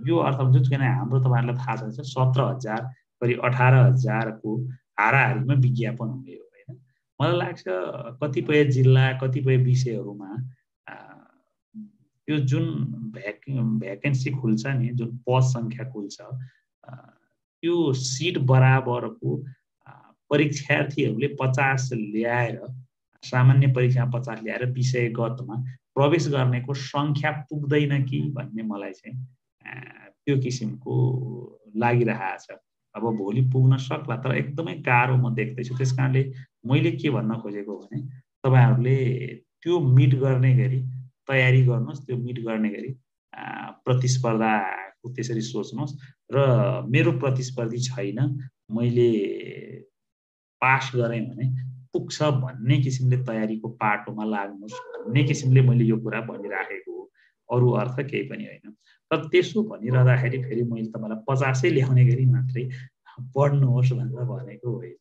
यो अर्थ हुन्छ किन हाम्रो तपाईँहरूलाई थाहा छ 17,000 करिब 18,000 को हाराहारीमा विज्ञापन हुने हो हैन। मलाई लाग्छ कतिपय जिल्ला कतिपय विषयहरूमा यो जुन भ्याकेन्सी खुल्छ नि, जुन पद सङ्ख्या खुल्छ, त्यो सिट बराबरको परीक्षार्थीहरूले 50 ल्याएर सामान्य परीक्षामा 50 ल्याएर विषयगतमा प्रवेश गर्नेको सङ्ख्या पुग्दैन कि भन्ने मलाई चाहिँ त्यो किसिमको लागिरहेको छ। अब भोलि पुग्न सक्ला, तर एकदमै गाह्रो म देख्दैछु। त्यस कारणले मैले के भन्न खोजेको भने तपाईँहरूले त्यो मिट गर्ने गरी तयारी गर्नुहोस्, त्यो मिट गर्ने गरी प्रतिस्पर्धाको त्यसरी सोच्नुहोस्। र मेरो प्रतिस्पर्धी छैन, मैले पास गरेँ भने पुग्छ भन्ने किसिमले तयारीको पाटोमा लाग्नुहोस् भन्ने किसिमले मैले यो कुरा भनिराखेको हो, अरू अर्थ केही पनि होइन। तर त्यसो भनिरहँदाखेरि फेरि मैले तपाईँलाई 50 ल्याउने गरी मात्रै पढ्नुहोस् भनेर भनेको होइन।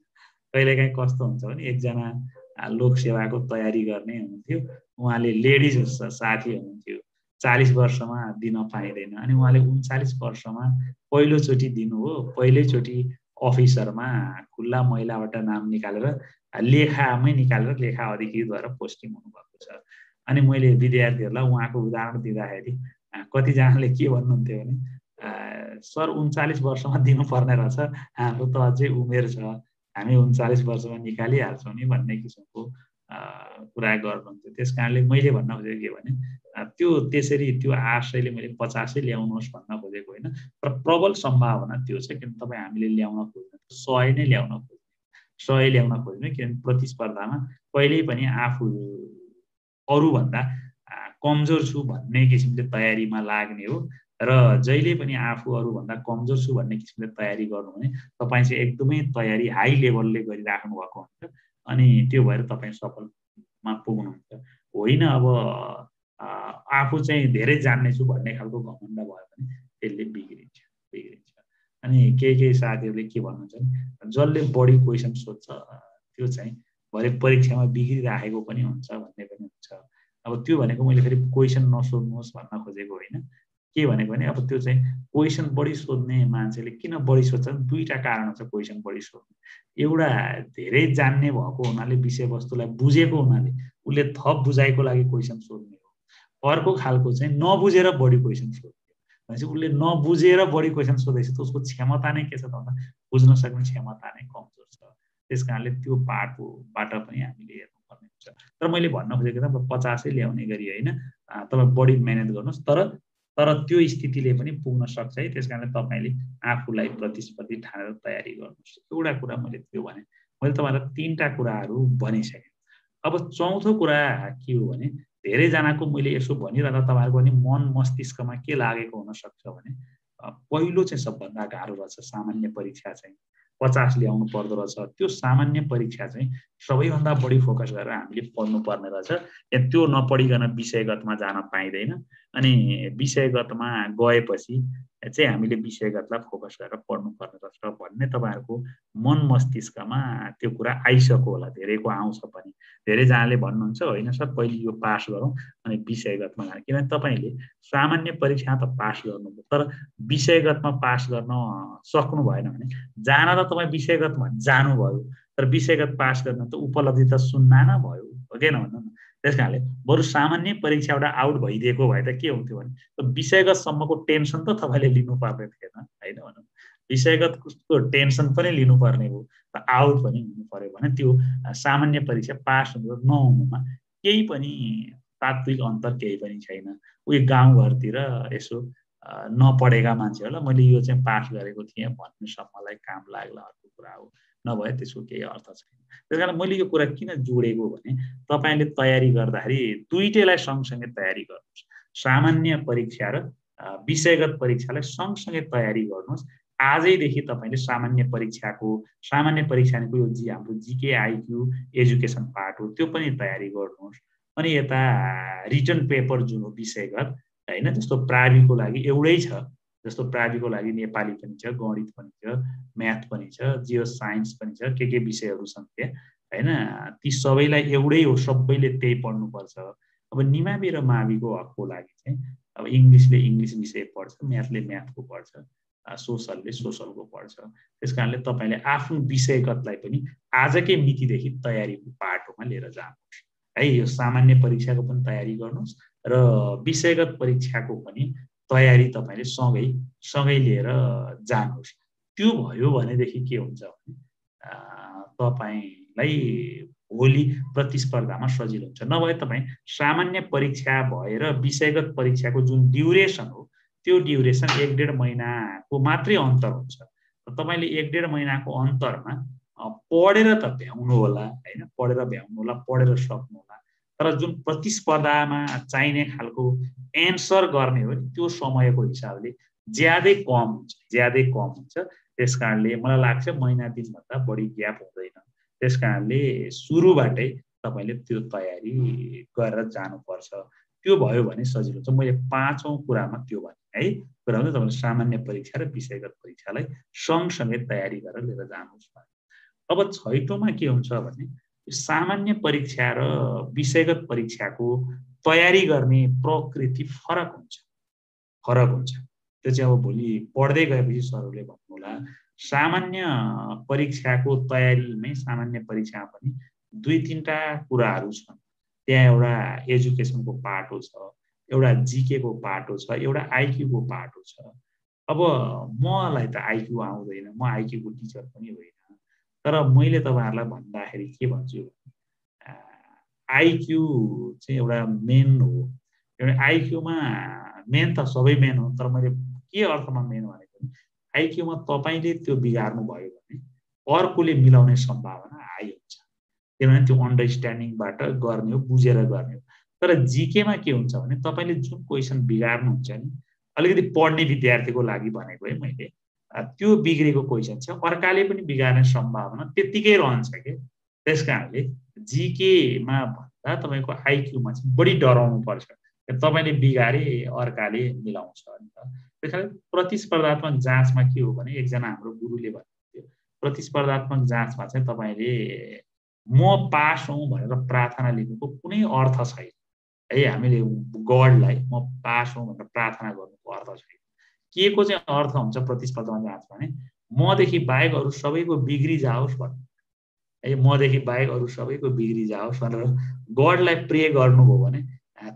कहिलेकाहीँ कस्तो हुन्छ भने एकजना लोकसेवाको तयारी गर्ने हुनुहुन्थ्यो, उहाँले लेडिज साथी हुनुहुन्थ्यो, 40 वर्षमा दिन पाइँदैन, अनि उहाँले 39 वर्षमा पहिलोचोटि दिनु हो, पहिल्यैचोटि अफिसरमा खुल्ला महिलाबाट नाम निकालेर लेखामै निकालेर लेखा अधिकृत भएर पोस्टिङ हुनुभएको छ। अनि मैले विद्यार्थीहरूलाई उहाँको उदाहरण दिँदाखेरि कतिजनाले के भन्नुहुन्थ्यो भने सर 39 वर्षमा दिनुपर्ने रहेछ, हाम्रो त अझै उमेर छ, हामी 39 वर्षमा निकालिहाल्छौँ नि भन्ने किसिमको कुरा गर्नुहुन्थ्यो। त्यस कारणले मैले भन्न खोजेको के भने त्यो त्यसरी त्यो आशयले मैले 50 ल्याउनुहोस् भन्न खोजेको होइन, तर प्रबल सम्भावना त्यो छ। किन तपाईँ हामीले ल्याउन खोज्ने 100 नै ल्याउन खोज्ने, 100 ल्याउन खोज्ने, किनभने प्रतिस्पर्धामा कहिल्यै पनि आफू अरूभन्दा कमजोर छु भन्ने किसिमले तयारीमा लाग्ने हो, र जहिले पनि आफू अरूभन्दा कमजोर छु भन्ने किसिमले तयारी गर्नु भने तपाईँ चाहिँ एकदमै तयारी हाई लेभलले गरिराख्नु भएको हुन्छ, अनि त्यो भएर तपाईँ सफलमा पुग्नुहुन्छ। होइन अब आफू चाहिँ धेरै जान्ने छु भन्ने खालको घमण्ड भयो भने त्यसले बिग्रिन्छ। अनि केही साथीहरूले के भन्नुहुन्छ भने जसले बढी क्वेसन सोध्छ त्यो चाहिँ भरे परीक्षामा बिग्रिराखेको पनि हुन्छ भन्ने पनि हुन्छ। अब त्यो भनेको मैले फेरि क्वेसन नसोध्नुहोस् भन्न खोजेको होइन, के भनेको भने अब त्यो चाहिँ क्वेसन बढी सोध्ने मान्छेले किन बढी सोध्छन्, दुईटा कारण हुन्छ क्वेसन बढी सोध्ने। एउटा धेरै जान्ने भएको हुनाले, विषयवस्तुलाई बुझेको हुनाले उसले थप बुझाइको लागि क्वेसन सोध्ने हो। अर्को खालको चाहिँ नबुझेर बढी क्वेसन सोध्ने, भनेपछि उसले नबुझेर बढी क्वेसन सोधेपछि त उसको क्षमता नै के छ त भन्दा बुझ्न सक्ने क्षमता नै कमजोर छ। त्यस कारणले त्यो पाटोबाट पनि हामीले हेर्नुपर्ने हुन्छ। तर मैले भन्न खोजेको त 50 ल्याउने गरी होइन, तपाईँ बढी मेहनत गर्नुहोस्, तर त्यो स्थितिले पनि पुग्न सक्छ है। त्यस कारणले तपाईँले आफूलाई प्रतिस्पर्धी ठानेर तयारी गर्नुहोस्। एउटा कुरा मैले त्यो भने, मैले तपाईँलाई 3टा कुराहरू भनिसकेँ। अब चौथो कुरा के हो भने धेरैजनाको मैले यसो भनिरहँदा तपाईँहरूको पनि मन मस्तिष्कमा के लागेको हुनसक्छ भने पहिलो चाहिँ सबभन्दा गाह्रो रहेछ सामान्य परीक्षा चाहिँ 50 ल्याउनु पर्दो रहेछ। त्यो सामान्य परीक्षा चाहिँ सबैभन्दा बढी फोकस गरेर हामीले पढ्नुपर्ने रहेछ। त्यो नपढिकन विषयगतमा जान पाइँदैन, अनि विषयगतमा गएपछि चाहिँ हामीले विषयगतलाई फोकस गरेर पढ्नुपर्ने रहेछ भन्ने तपाईँहरूको मन मस्तिष्कमा त्यो कुरा आइसक्यो होला। धेरैको आउँछ पनि, धेरैजनाले भन्नुहुन्छ होइन सर पहिले यो पास गरौँ अनि विषयगतमा जाने, किनभने तपाईँले सामान्य परीक्षा त पास गर्नुभयो, तर विषयगतमा पास गर्न सक्नु भएन भने जान त तपाईँ विषयगतमा जानुभयो, तर विषयगत पास गर्न त उपलब्धि त सुन्ना भयो, हो कि भन्नु न। त्यस कारणले बरु सामान्य परीक्षाबाट आउट भइदिएको भए त के हुन्थ्यो भने विषयगतसम्मको टेन्सन त तपाईँले लिनुपर्ने थिएन होइन भनौँ, विषयगतको टेन्सन पनि लिनुपर्ने हो, त आउट पनि हुनु पर्यो भने त्यो सामान्य परीक्षा पास हुनु नहुनुमा केही पनि तात्विक अन्तर केही पनि छैन। उयो गाउँघरतिर यसो नपढेका मान्छेहरूलाई मैले यो चाहिँ पाठ गरेको थिएँ भन्नेसम्मलाई काम लाग्ला अर्को कुरा हो, नभए त्यसको केही अर्थ छैन। त्यस कारण मैले यो कुरा किन जोडेको भने तपाईँले तयारी गर्दाखेरि दुईटैलाई सँगसँगै तयारी गर्नुहोस्। सामान्य परीक्षा र विषयगत परीक्षालाई सँगसँगै तयारी गर्नुहोस्। आजैदेखि तपाईँले सामान्य परीक्षाको यो हाम्रो जीके आइक्यू एजुकेसन पार्ट हो त्यो पनि तयारी गर्नुहोस्। अनि यता रिटन पेपर जुन हो विषयगत हैन, जस्तो प्राविको लागि एउटै छ, जस्तो प्राविको लागि नेपाली पनि छ, गणित पनि छ, म्याथ पनि छ, जियो साइन्स पनि छ, के विषयहरू छन् त्यहाँ हैन, ती सबैलाई एउटै हो, सबैले त्यही पढ्नुपर्छ। अब निमावि र माविको हकको लागि चाहिँ अब इङ्ग्लिसले इङ्ग्लिस विषय पढ्छ, म्याथले म्याथको पढ्छ, सोसलले सोसलको पढ्छ। त्यस कारणले तपाईँले आफ्नो विषयगतलाई पनि आजकै मितिदेखि तयारीको पाटोमा लिएर जानुहोस् है। यो सामान्य परीक्षाको पनि तयारी गर्नुहोस् र विषयगत परीक्षाको पनि तयारी तपाईँले सँगै लिएर जानुहोस्। त्यो भयो भनेदेखि के हुन्छ भने तपाईँलाई भोलि प्रतिस्पर्धामा सजिलो हुन्छ। नभए तपाईँ सामान्य परीक्षा भएर विषयगत परीक्षाको जुन ड्युरेसन हो त्यो ड्युरेसन 1.5 महिनाको मात्रै अन्तर हुन्छ। तपाईँले 1.5 महिनाको अन्तरमा पढेर त भ्याउनु होला हैन, पढेर सक्नु होला, तर जुन प्रतिस्पर्धामा चाहिने खालको एन्सर गर्ने हो नि त्यो समयको हिसाबले ज्यादै कम हुन्छ। त्यस कारणले मलाई लाग्छ महिना दिनभन्दा बढी ग्याप हुँदैन। त्यस कारणले सुरुबाटै तपाईँले त्यो तयारी गरेर जानुपर्छ। त्यो भयो भने सजिलो हुन्छ। मैले 5औं कुरामा त्यो भने है, कुरा हुन्छ तपाईँले सामान्य परीक्षा र विषयगत परीक्षालाई सँगसँगै तयारी गरेर लिएर जानुहोस्। अब 6औँमा के हुन्छ भने सामान्य परीक्षा र विषयगत परीक्षाको तयारी गर्ने प्रकृति फरक हुन्छ। त्यो चाहिँ अब भोलि पढ्दै गएपछि सरहरूले भन्नुहोला। सामान्य परीक्षाको तयारीमै सामान्य परीक्षामा पनि 2-3टा कुराहरू छन्। त्यहाँ एउटा एजुकेसनको पाटो छ, एउटा जीकेको पाटो छ, एउटा आइक्यूको पाटो छ। अब मलाई त आइक्यू आउँदैन, म आइक्यूको टिचर पनि होइन, तर मैले तपाईँहरूलाई भन्दाखेरि के भन्छु, आइक्यू चाहिँ एउटा मेन हो। एउटा आइक्यूमा मेन त सबै मेन हो, तर मैले के अर्थमा मेन भनेको आइक्यूमा तपाईँले त्यो बिगार्नु भयो भने अर्कोले मिलाउने सम्भावना हाई हुन्छ, किनभने त्यो अन्डरस्ट्यान्डिङबाट गर्ने हो, बुझेर गर्ने हो। तर जीकेमा के हुन्छ भने तपाईँले जुन क्वेसन बिगार्नुहुन्छ नि, अलिकति पढ्ने विद्यार्थीको लागि भनेको है मैले, त्यो बिग्रेको क्वेसन छ अर्काले पनि बिगार्ने सम्भावना त्यतिकै रहन्छ के। त्यस कारणले जीकेमा भन्दा तपाईँको आइक्यूमा चाहिँ बढी डराउनु पर्छ, तपाईँले बिगारे अर्काले मिलाउँछ नि त। त्यस कारण प्रतिस्पर्धात्मक जाँचमा के हो भने एकजना हाम्रो गुरुले भन्नुहुन्थ्यो, प्रतिस्पर्धात्मक जाँचमा चाहिँ तपाईँले म पास हौँ भनेर प्रार्थना लेख्नुको कुनै अर्थ छैन है। हामीले गडलाई म पास हौँ भनेर प्रार्थना गर्नुको अर्थ छैन। के को चाहिँ अर्थ हुन्छ प्रतिस्पर्धामा जाँच भने मदेखि बाहेक अरू सबैको बिग्री जाओस् भन्नु है, मदेखि बाहेक अरू सबैको बिग्री जाओस् भनेर गडलाई प्रे गर्नुभयो भने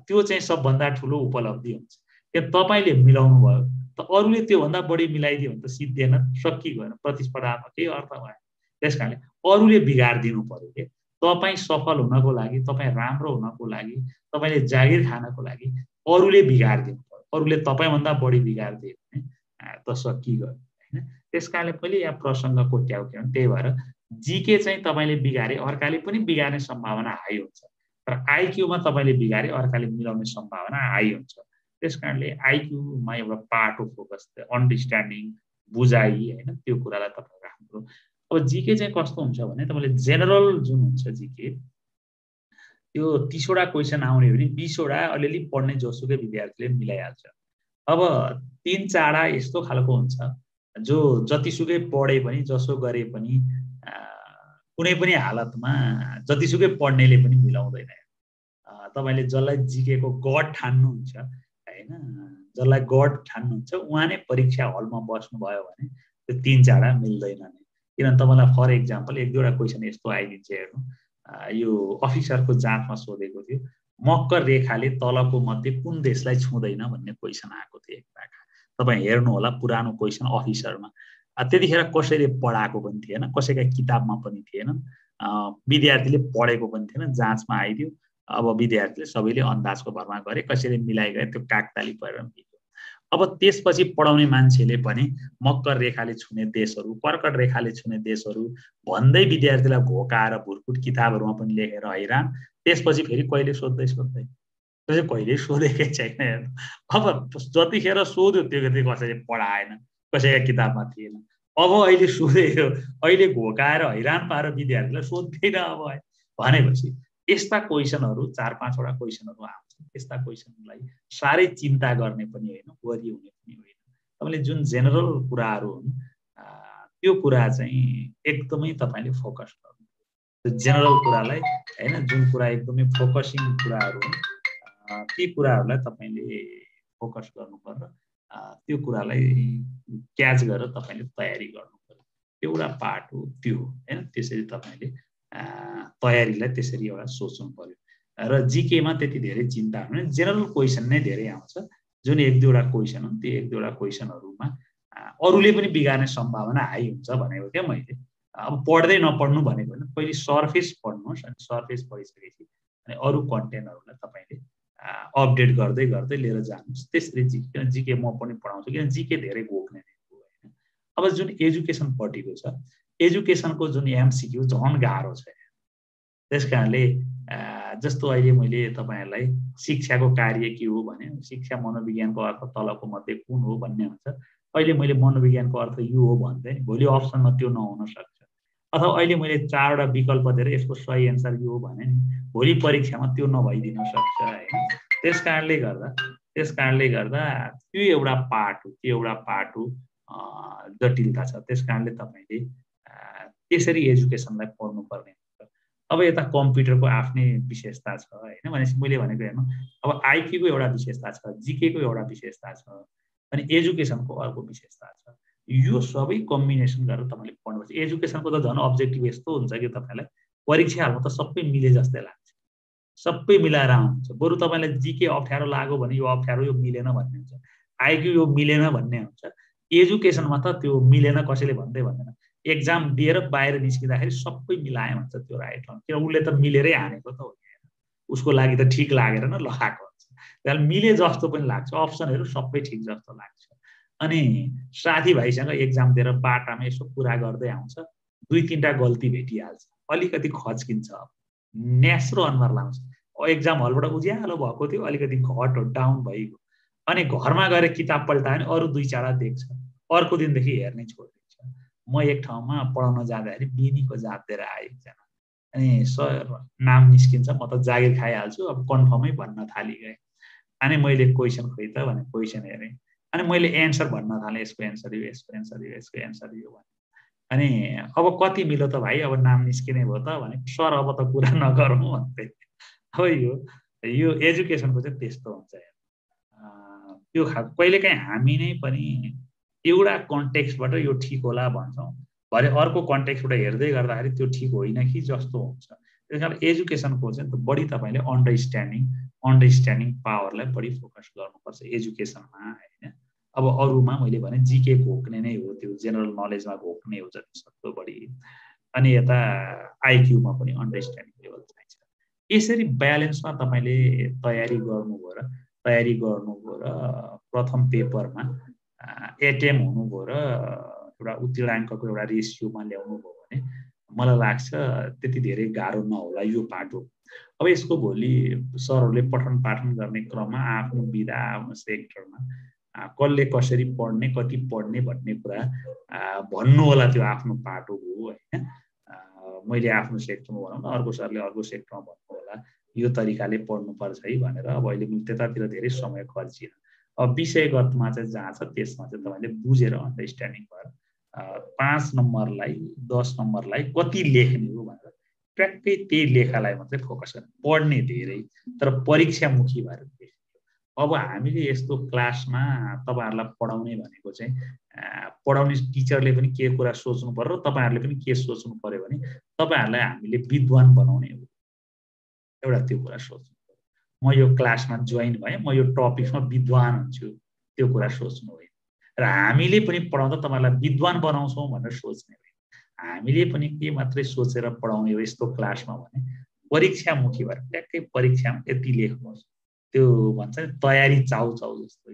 त्यो चाहिँ सबभन्दा ठुलो उपलब्धि हुन्छ। कि तपाईँले मिलाउनु भयो त अरूले त्योभन्दा बढी मिलाइदियो भने त सिद्धिएन, सकिगएन, प्रतिस्पर्धामा केही अर्थ भएन। त्यस कारणले अरूले बिगारिदिनु पर्यो कि तपाईँ सफल हुनको लागि, तपाईँ राम्रो हुनको लागि, तपाईँले जागिर खानको लागि अरूले बिगारिदिनु पर्यो। अरूले तपाईँभन्दा बढी बिगारिदियो भने त सकिगयो होइन। त्यस कारणले पहिले यहाँ प्रसङ्ग कोट्याउ के भने त्यही भएर जीके चाहिँ तपाईँले बिगारे अर्काले पनि बिगार्ने सम्भावना हाई हुन्छ, तर आइक्यूमा तपाईँले बिगारे अर्काले मिलाउने सम्भावना हाई हुन्छ। त्यस कारणले आइक्यूमा एउटा पार्ट हो फोकस, अन्डरस्ट्यान्डिङ, बुझाइ होइन, त्यो कुरालाई तपाईँ राख्नु। अब जीके चाहिँ कस्तो हुन्छ भने तपाईँले जेनरल जुन हुन्छ जीके, त्यो 30वटा क्वेसन आउने भने 20वटा अलिअलि पढ्ने जोसुकै विद्यार्थीले मिलाइहाल्छ। अब 3-4 यस्तो खालको हुन्छ जो जतिसुकै पढे पनि जसो गरे पनि कुनै पनि हालतमा जतिसुकै पढ्नेले पनि मिलाउँदैन। तपाईँले जसलाई जीकेको गड ठान्नुहुन्छ होइन, जसलाई गड ठान्नुहुन्छ उहाँ नै परीक्षा हलमा बस्नुभयो भने त्यो 3-4 मिल्दैन नै। किनभने तपाईँलाई फर इक्जाम्पल 1-2वटा क्वेसन यस्तो आइदिन्छ हेर्नु, यो अफिसरको जाँचमा सोधेको थियो, मकर रेखाले तलको मध्ये कुन देशलाई छुँदैन भन्ने क्वेसन आएको थियो एक। तपाईँ हेर्नु होला पुरानो क्वेसन अफिसरमा। त्यतिखेर कसैले पढाएको पनि थिएन, कसैका किताबमा पनि थिएन, विद्यार्थीले पढेको पनि थिएन, जाँचमा आइदियो। अब विद्यार्थीले सबैले अन्दाजको भरमा गरे, कसैले मिलाइ गए, त्यो काकताली परेर मिल्यो। अब त्यसपछि पढाउने मान्छेले पनि मकर रेखाले छुने देशहरू, कर्कट रेखाले छुने देशहरू भन्दै विद्यार्थीलाई घोकाएर भुरकुट किताबहरूमा पनि लेखेर हैरान। त्यसपछि फेरि कहिले सोध्दै त्यो चाहिँ कहिल्यै सोधेकै छैन। अब जतिखेर सोध्यो त्यो कसैले पढाएन, कसैका किताबमा थिएन। अब अहिले सोधेको, अहिले घोकाएर हैरान पाएर विद्यार्थीलाई सोध्दैन अब भनेपछि यस्ता क्वेसनहरू 4-5 वटा क्वेसनहरू आउँछ। त्यस्ता क्वेसनलाई साह्रै चिन्ता गर्ने पनि होइन, वरि हुने पनि होइन। तपाईँले जुन जेनरल कुराहरू हुन् त्यो कुरा चाहिँ एकदमै तपाईँले फोकस गर्नु, त्यो जेनरल कुरालाई होइन, जुन कुरा एकदमै फोकसिङ कुराहरू हुन् ती कुराहरूलाई तपाईँले फोकस गर्नु पर्यो, त्यो कुरालाई क्याच गरेर तपाईँले तयारी गर्नु पर्यो। एउटा पार्ट हो त्यो होइन। त्यसरी तपाईँले तयारीलाई त्यसरी एउटा सोच्नु पर्यो। र जिकेमा त्यति धेरै चिन्ता हुँदैन, जेनरल क्वेसन नै धेरै आउँछ। जुन 1-2 वटा क्वेसन हुन् त्यो 1-2 वटा क्वेसनहरूमा अरूले पनि बिगार्ने सम्भावना हाई हुन्छ भनेको क्या मैले। अब पढ्दै नपढ्नु भनेको होइन, पहिले सर्फेस पढ्नुहोस् अनि सर्फेस पढिसकेपछि अनि अरू कन्टेन्टहरूलाई तपाईँले अपडेट गर्दै गर्दै लिएर जानुहोस्। त्यसरी जिके म पनि पढाउँछु, किन जिके धेरै घोक्ने हो होइन। अब जुन एजुकेसनपट्टिको छ, एजुकेसनको जुन एमसिक्यू झन् गाह्रो छ। त्यस कारणले जस्तो अहिले मैले तपाईँहरूलाई शिक्षाको कार्य के हो भने, शिक्षा मनोविज्ञानको अर्थ तलको मध्ये कुन हो भन्ने हुन्छ। अहिले मैले मनोविज्ञानको अर्थ यो हो भन्दै भोलि अप्सनमा त्यो नहुन सक्छ। अथवा अहिले मैले 4 वटा विकल्प दिएर यसको सही एन्सर यो हो भने नि भोलि परीक्षामा त्यो नभइदिन सक्छ होइन। त्यस कारणले गर्दा त्यो एउटा पार्ट हो, जटिलता छ। त्यस कारणले तपाईँले त्यसरी एजुकेसनलाई पढ्नुपर्ने हुन्छ। अब यता कम्प्युटरको आफ्नै विशेषता छ होइन। भनेपछि मैले भनेको हेर्नु, अब आइक्यूको एउटा विशेषता छ, जिकेको एउटा विशेषता छ, अनि एजुकेसनको अर्को विशेषता छ। यो सबै कम्बिनेसन गरेर तपाईँले पढ्नुपर्छ। एजुकेसनको त झन् अब्जेक्टिभ यस्तो हुन्छ कि तपाईँलाई परीक्षा हालमा त सबै मिले जस्तै लाग्छ, सबै मिलाएर आउँछ। बरु तपाईँलाई जिके अप्ठ्यारो लाग्यो भने यो अप्ठ्यारो, यो मिलेन भन्ने हुन्छ। आइक्यू यो मिलेन भन्ने हुन्छ। एजुकेसनमा त त्यो मिलेन कसैले भन्दैन। एक्जाम दिएर बाहिर निस्किँदाखेरि सबै मिलाए भन्छ त्यो राइट रङ, किन उसले त मिलेरै हानेको त हो, उसको लागि त ठिक लागेर न लगाएको हुन्छ। त्यसले मिले जस्तो पनि लाग्छ, अप्सनहरू सबै ठिक जस्तो लाग्छ। अनि साथीभाइसँग एक्जाम दिएर बाटामा यसो कुरा गर्दै आउँछ, 2-3टा गल्ती भेटिहाल्छ, अलिकति खच्किन्छ, न्यास्रो अनुहार लाउँछ। एक्जाम हलबाट उज्यालो भएको थियो, अलिकति घट डाउन भइगयो, अनि घरमा गएर किताब पल्टायो भने अरू 2-4 देख्छ, अर्को दिनदेखि हेर्नै छोडिदिन्छ। म एक ठाउँमा पढाउन जाँदाखेरि बिनीको जात दिएर आयो एकजना, अनि सर नाम निस्किन्छ, म त जागिर खाइहाल्छु, अब कन्फर्मै भन्न थालिगएँ। अनि मैले क्वेसन खोइ त भने क्वेसन हेरेँ, अनि मैले एन्सर भन्न थालेँ, यसको एन्सर यो, यसको एन्सर यो, यसको एन्सर यो भने। अनि अब कति मिल्यो त भाइ, अब नाम निस्किने भयो त भने, सर अब त कुरा नगरौँ भन्दै। अब यो एजुकेसनको चाहिँ त्यस्तो हुन्छ। त्यो कहिलेकाहीँ हामी नै पनि एउटा कन्टेक्स्टबाट यो ठिक होला भन्छौँ, भरे अर्को कन्टेक्स्टबाट हेर्दै गर्दाखेरि त्यो ठिक होइन कि जस्तो हुन्छ। त्यस कारण एजुकेसनको चाहिँ बढी तपाईँले अन्डरस्ट्यान्डिङ पावरलाई बढी फोकस गर्नुपर्छ एजुकेसनमा होइन। अब अरूमा मैले भने जिके घोक्ने नै हो, त्यो जेनरल नलेजमा घोक्ने हो जति सक्दो बढी, अनि यता आइक्यूमा पनि अन्डरस्ट्यान्डिङ लेभल चाहिन्छ। यसरी ब्यालेन्समा तपाईँले तयारी गर्नुभयो र प्रथम पेपरमा एटेम हुनुभयो र एउटा उत्तीर्णाङ्कको एउटा रेसियोमा ल्याउनु भयो भने मलाई लाग्छ त्यति धेरै गाह्रो नहोला यो पाटो। अब यसको भोलि सरहरूले पठन पाठन गर्ने क्रममा आफ्नो विधा, आफ्नो सेक्टरमा कसले कसरी पढ्ने, कति पढ्ने भन्ने कुरा भन्नु होला, त्यो आफ्नो पाटो हो होइन। मैले आफ्नो सेक्टरमा भनौँ न, अर्को सरले अर्को सेक्टरमा भन्नु होला यो तरिकाले पढ्नुपर्छ है भनेर। अब अहिले मैले त्यतातिर धेरै समय खर्चिनँ। अब विषयगतमा चाहिँ जहाँ छ त्यसमा चाहिँ तपाईँले बुझेर अन्डरस्ट्यान्डिङ भएर 5 नम्बरलाई 10 नम्बरलाई कति लेख्ने हो भनेर ट्याक्कै त्यही लेखालाई मात्रै फोकस गर्ने, पढ्ने धेरै तर परीक्षामुखी भएर। अब हामीले यस्तो क्लासमा तपाईँहरूलाई पढाउने भनेको चाहिँ पढाउने टिचरले पनि के कुरा सोच्नु पर्यो र तपाईँहरूले पनि के सोच्नु पर्यो भने तपाईँहरूलाई हामीले विद्वान बनाउने हो, एउटा त्यो कुरा सोच्नु। म यो क्लासमा जोइन भएँ, म यो टपिकमा विद्वान हुन्छु, त्यो कुरा सोच्नु होइन। र हामीले पनि पढाउँदा तपाईँहरूलाई विद्वान बनाउँछौँ भनेर सोच्ने होइन। हामीले पनि के मात्रै सोचेर पढाउने हो यस्तो क्लासमा भने परीक्षामुखी भएर ट्याक्कै परीक्षामा यति लेख्नुहोस्, त्यो भन्छ नि तयारी चाउ जस्तो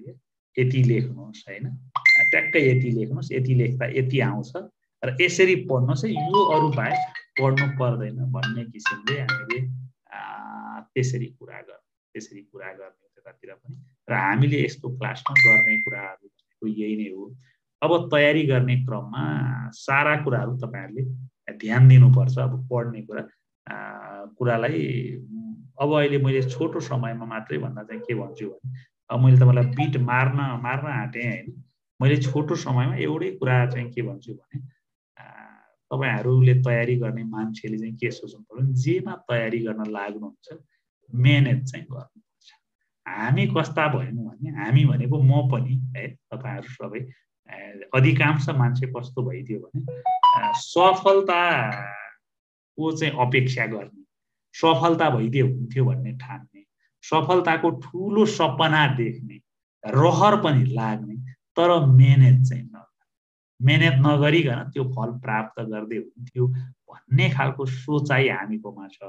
के यति लेख्नुहोस् हैन, ट्याक्कै यति लेख्नुहोस्, यति लेख्दा यति आउँछ र यसरी पढ्नुहोस् है, यो अरु बाहेक पढ्नु पर्दैन भन्ने किसिमले हामीले त्यसरी कुरा गर्ने त्यतातिर पनि। र हामीले यस्तो क्लासमा गर्ने कुराहरू भनेको यही नै हो। अब तयारी गर्ने क्रममा सारा कुराहरू तपाईहरुले ध्यान दिनुपर्छ। अब पढ्ने कुरालाई अब अहिले मैले छोटो समयमा मात्रै भन्दा चाहिँ के भन्छु भने, अब मैले तपाईलाई बिट मार्न आँटे हैन, मैले छोटो समयमा एउटै कुरा चाहिँ के भन्छु भने, तपाईहरुले तयारी गर्ने मान्छेले चाहिँ के सोच्नु पर्यो, जेमा तयारी गर्न लाग्नुहुन्छ मेहनत चाहिँ गर्नुपर्छ। हामी कस्ता भयौं भने, हामी भनेको म पनि है, तपाईहरु सबै अधिकांश मान्छे कस्तो भइदियो भने सफलताको चाहिँ अपेक्षा गर्ने, सफलता भइदियो हुन्थ्यो भन्ने ठान्ने, सफलताको ठूलो सपना देख्ने, रहर पनि लाग्ने, तर मेहनत चाहिँ मेहनत नगरिकन त्यो फल प्राप्त गर्दै हुन्थ्यो भन्ने खालको सोचाइ हामीकोमा छ।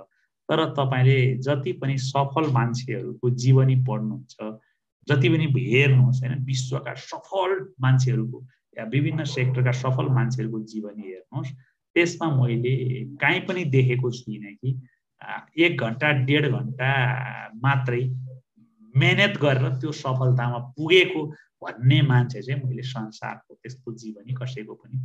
तर तपाईले जति पनि सफल मान्छेहरुको जीवनी पढ्नुहुन्छ, जति पनि हेर्नुहोस् हैन, विश्वका सफल मान्छेहरुको या विभिन्न सेक्टरका सफल मान्छेहरुको जीवनी हेर्नुहोस्, त्यसमा मैले कहीँ पनि देखेको छुइनँ कि 1 घण्टा 1.5 घण्टा मात्रै मेहनत गरेर त्यो सफलतामा पुगेको भन्ने मान्छे चाहिँ मैले संसारको त्यस्तो जीवनी कसैको पनि